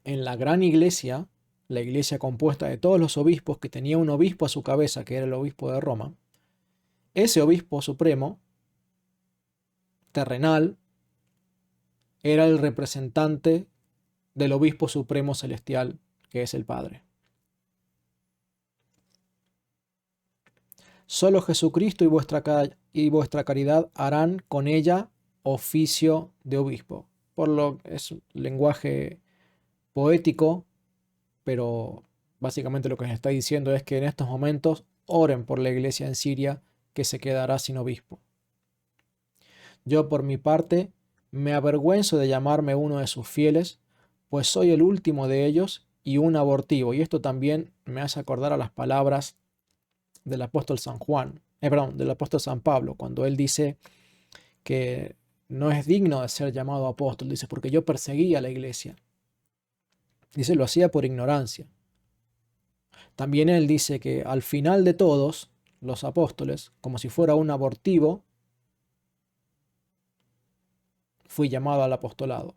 en la gran iglesia, la iglesia compuesta de todos los obispos, que tenía un obispo a su cabeza, que era el obispo de Roma, ese obispo supremo, terrenal, era el representante del obispo supremo celestial, que es el Padre. Solo Jesucristo y vuestra caridad harán con ella oficio de obispo. Por lo que es lenguaje poético, pero Básicamente lo que les está diciendo es que en estos momentos oren por la iglesia en Siria que se quedará sin obispo. Yo por mi parte me avergüenzo de llamarme uno de sus fieles, pues soy el último de ellos y un abortivo. Y esto también me hace acordar a las palabras del apóstol San Juan, perdón, del apóstol San Pablo, cuando él dice que no es digno de ser llamado apóstol, dice, porque yo perseguía a la iglesia. Dice, lo hacía por ignorancia. También él dice que al final de todos los apóstoles, como si fuera un abortivo, fui llamado al apostolado.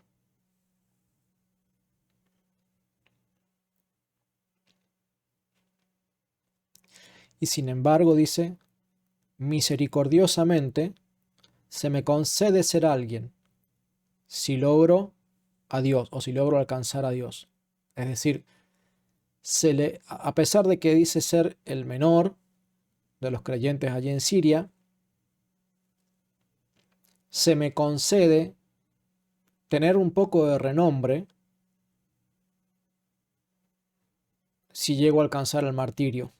Y sin embargo, dice, misericordiosamente se me concede ser alguien si logro a Dios o si logro alcanzar a Dios. Es decir, a pesar de que dice ser el menor de los creyentes allí en Siria, se me concede tener un poco de renombre si llego a alcanzar el martirio.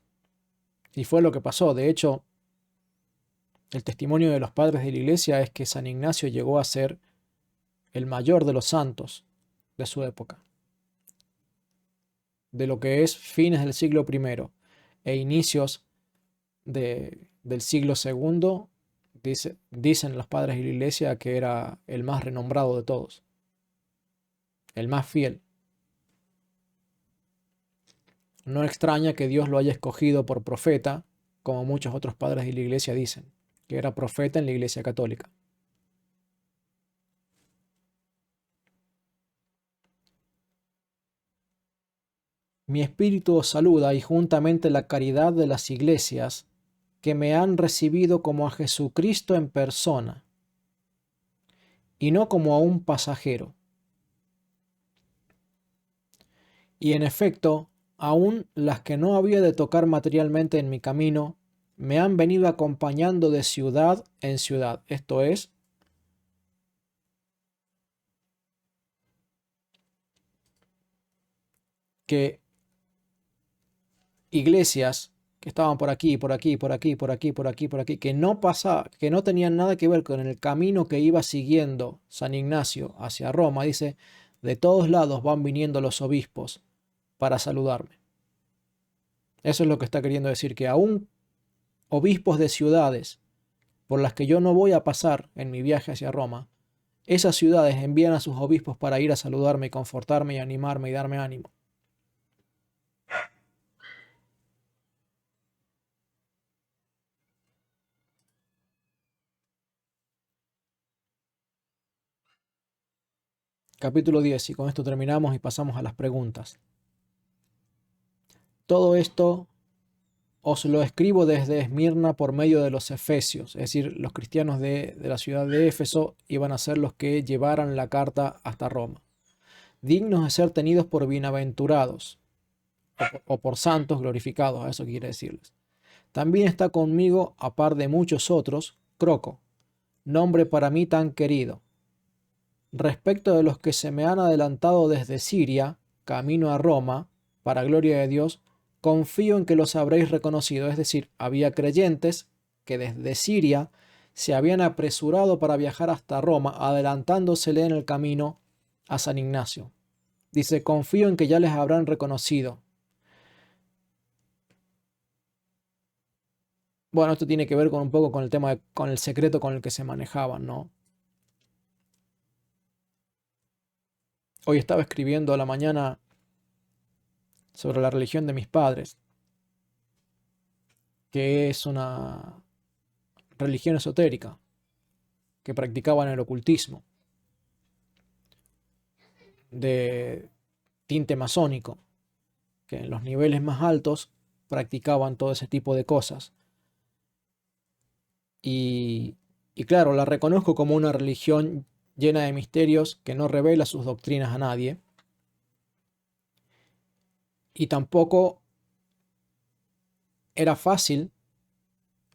Y fue lo que pasó. De hecho, el testimonio de los padres de la iglesia es que San Ignacio llegó a ser el mayor de los santos de su época, de lo que es fines del siglo I e inicios del siglo II. Dicen los padres de la iglesia que era el más renombrado de todos, el más fiel. No extraña que Dios lo haya escogido por profeta, como muchos otros padres de la iglesia dicen, que era profeta en la iglesia católica. Mi espíritu os saluda y juntamente la caridad de las iglesias que me han recibido como a Jesucristo en persona y no como a un pasajero. Y en efecto, aún las que no había de tocar materialmente en mi camino, me han venido acompañando de ciudad en ciudad. Esto es, que iglesias que estaban por aquí, por aquí, por aquí, por aquí, por aquí, por aquí, que no tenían nada que ver con el camino que iba siguiendo San Ignacio hacia Roma, dice, de todos lados van viniendo los obispos para saludarme. Eso es lo que está queriendo decir, que aún obispos de ciudades por las que yo no voy a pasar en mi viaje hacia Roma, esas ciudades envían a sus obispos para ir a saludarme, confortarme y animarme y darme ánimo. Capítulo 10, y con esto terminamos y pasamos a las preguntas. Todo esto os lo escribo desde Esmirna por medio de los efesios, es decir, los cristianos de la ciudad de Éfeso iban a ser los que llevaran la carta hasta Roma. Dignos de ser tenidos por bienaventurados o por santos glorificados, a eso quiere decirles. También está conmigo, a par de muchos otros, Croco, nombre para mí tan querido. Respecto de los que se me han adelantado desde Siria, camino a Roma, para gloria de Dios, confío en que los habréis reconocido. Es decir, había creyentes que desde Siria se habían apresurado para viajar hasta Roma, adelantándosele en el camino a San Ignacio. Dice, confío en que ya les habrán reconocido. Bueno, esto tiene que ver con un poco con el tema, con el secreto con el que se manejaban, ¿no? Hoy estaba escribiendo a la mañana sobre la religión de mis padres, que es una religión esotérica, que practicaban el ocultismo, de tinte masónico, que en los niveles más altos practicaban todo ese tipo de cosas. Y claro, la reconozco como una religión llena de misterios que no revela sus doctrinas a nadie. Y tampoco era fácil.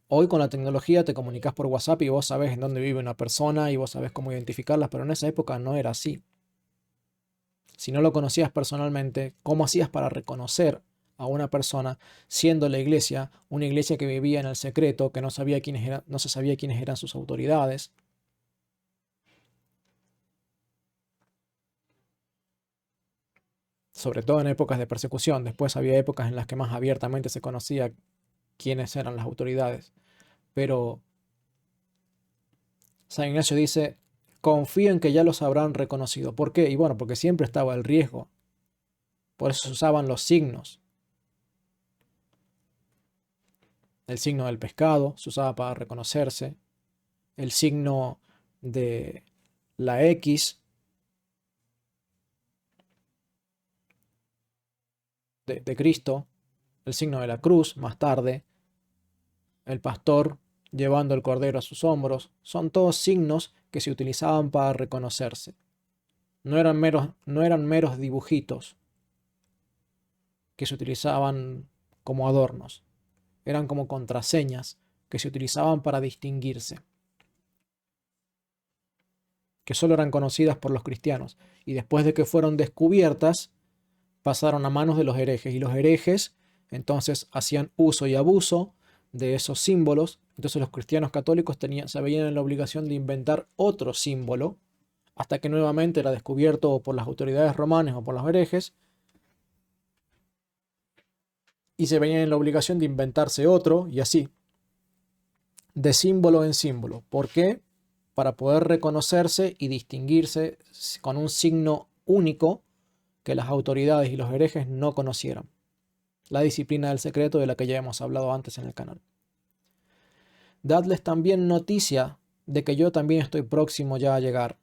Hoy con la tecnología te comunicas por WhatsApp y vos sabés en dónde vive una persona y vos sabés cómo identificarlas, pero en esa época no era así. Si no lo conocías personalmente, ¿cómo hacías para reconocer a una persona, siendo la iglesia una iglesia que vivía en el secreto, que no sabía no se sabía quiénes eran sus autoridades. Sobre todo en épocas de persecución. Después había épocas en las que más abiertamente se conocía quiénes eran las autoridades. Pero San Ignacio dice, confío en que ya los habrán reconocido. ¿Por qué? Y bueno, porque siempre estaba el riesgo. Por eso se usaban los signos. El signo del pescado se usaba para reconocerse. El signo de la X de Cristo. El signo de la cruz más tarde. El pastor llevando el cordero a sus hombros. Son todos signos que se utilizaban para reconocerse. No eran meros dibujitos que se utilizaban como adornos. Eran como contraseñas que se utilizaban para distinguirse, que solo eran conocidas por los cristianos. Y después de que fueron descubiertas, pasaron a manos de los herejes. Y los herejes entonces hacían uso y abuso de esos símbolos. Entonces los cristianos católicos se veían en la obligación de inventar otro símbolo, hasta que nuevamente era descubierto por las autoridades romanas o por los herejes, y se veían en la obligación de inventarse otro, y así, de símbolo en símbolo. ¿Por qué? Para poder reconocerse y distinguirse con un signo único que las autoridades y los herejes no conocieran. La disciplina del secreto, de la que ya hemos hablado antes en el canal. Dadles también noticia de que yo también estoy próximo ya a llegar.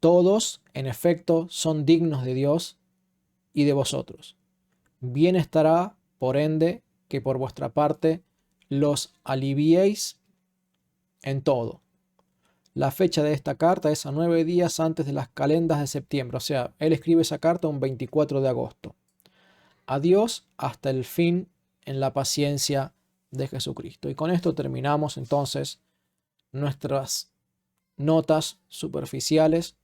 Todos, en efecto, son dignos de Dios y de vosotros. Bien estará, por ende, que por vuestra parte los aliviéis en todo. La fecha de esta carta es a 9 días antes de las calendas de septiembre. O sea, él escribe esa carta un 24 de agosto. Adiós hasta el fin en la paciencia de Jesucristo. Y con esto terminamos entonces nuestras notas superficiales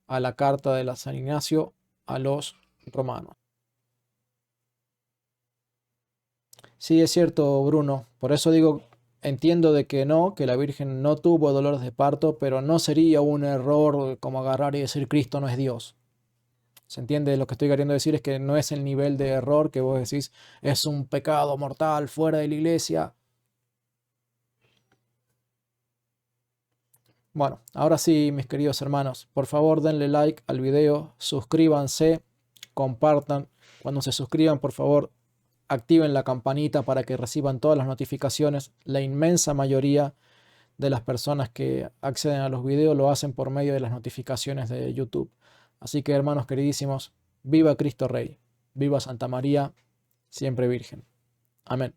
a la carta de la San Ignacio a los romanos. Sí, es cierto, Bruno. Por eso digo, entiendo de que no, que la Virgen no tuvo dolores de parto, pero no sería un error como agarrar y decir Cristo no es Dios. ¿Se entiende? Lo que estoy queriendo decir es que no es el nivel de error que vos decís es un pecado mortal fuera de la iglesia. Bueno, ahora sí, mis queridos hermanos, por favor denle like al video, suscríbanse, compartan. Cuando se suscriban, por favor, activen la campanita para que reciban todas las notificaciones. La inmensa mayoría de las personas que acceden a los videos lo hacen por medio de las notificaciones de YouTube. Así que, hermanos queridísimos, viva Cristo Rey, viva Santa María, siempre Virgen. Amén.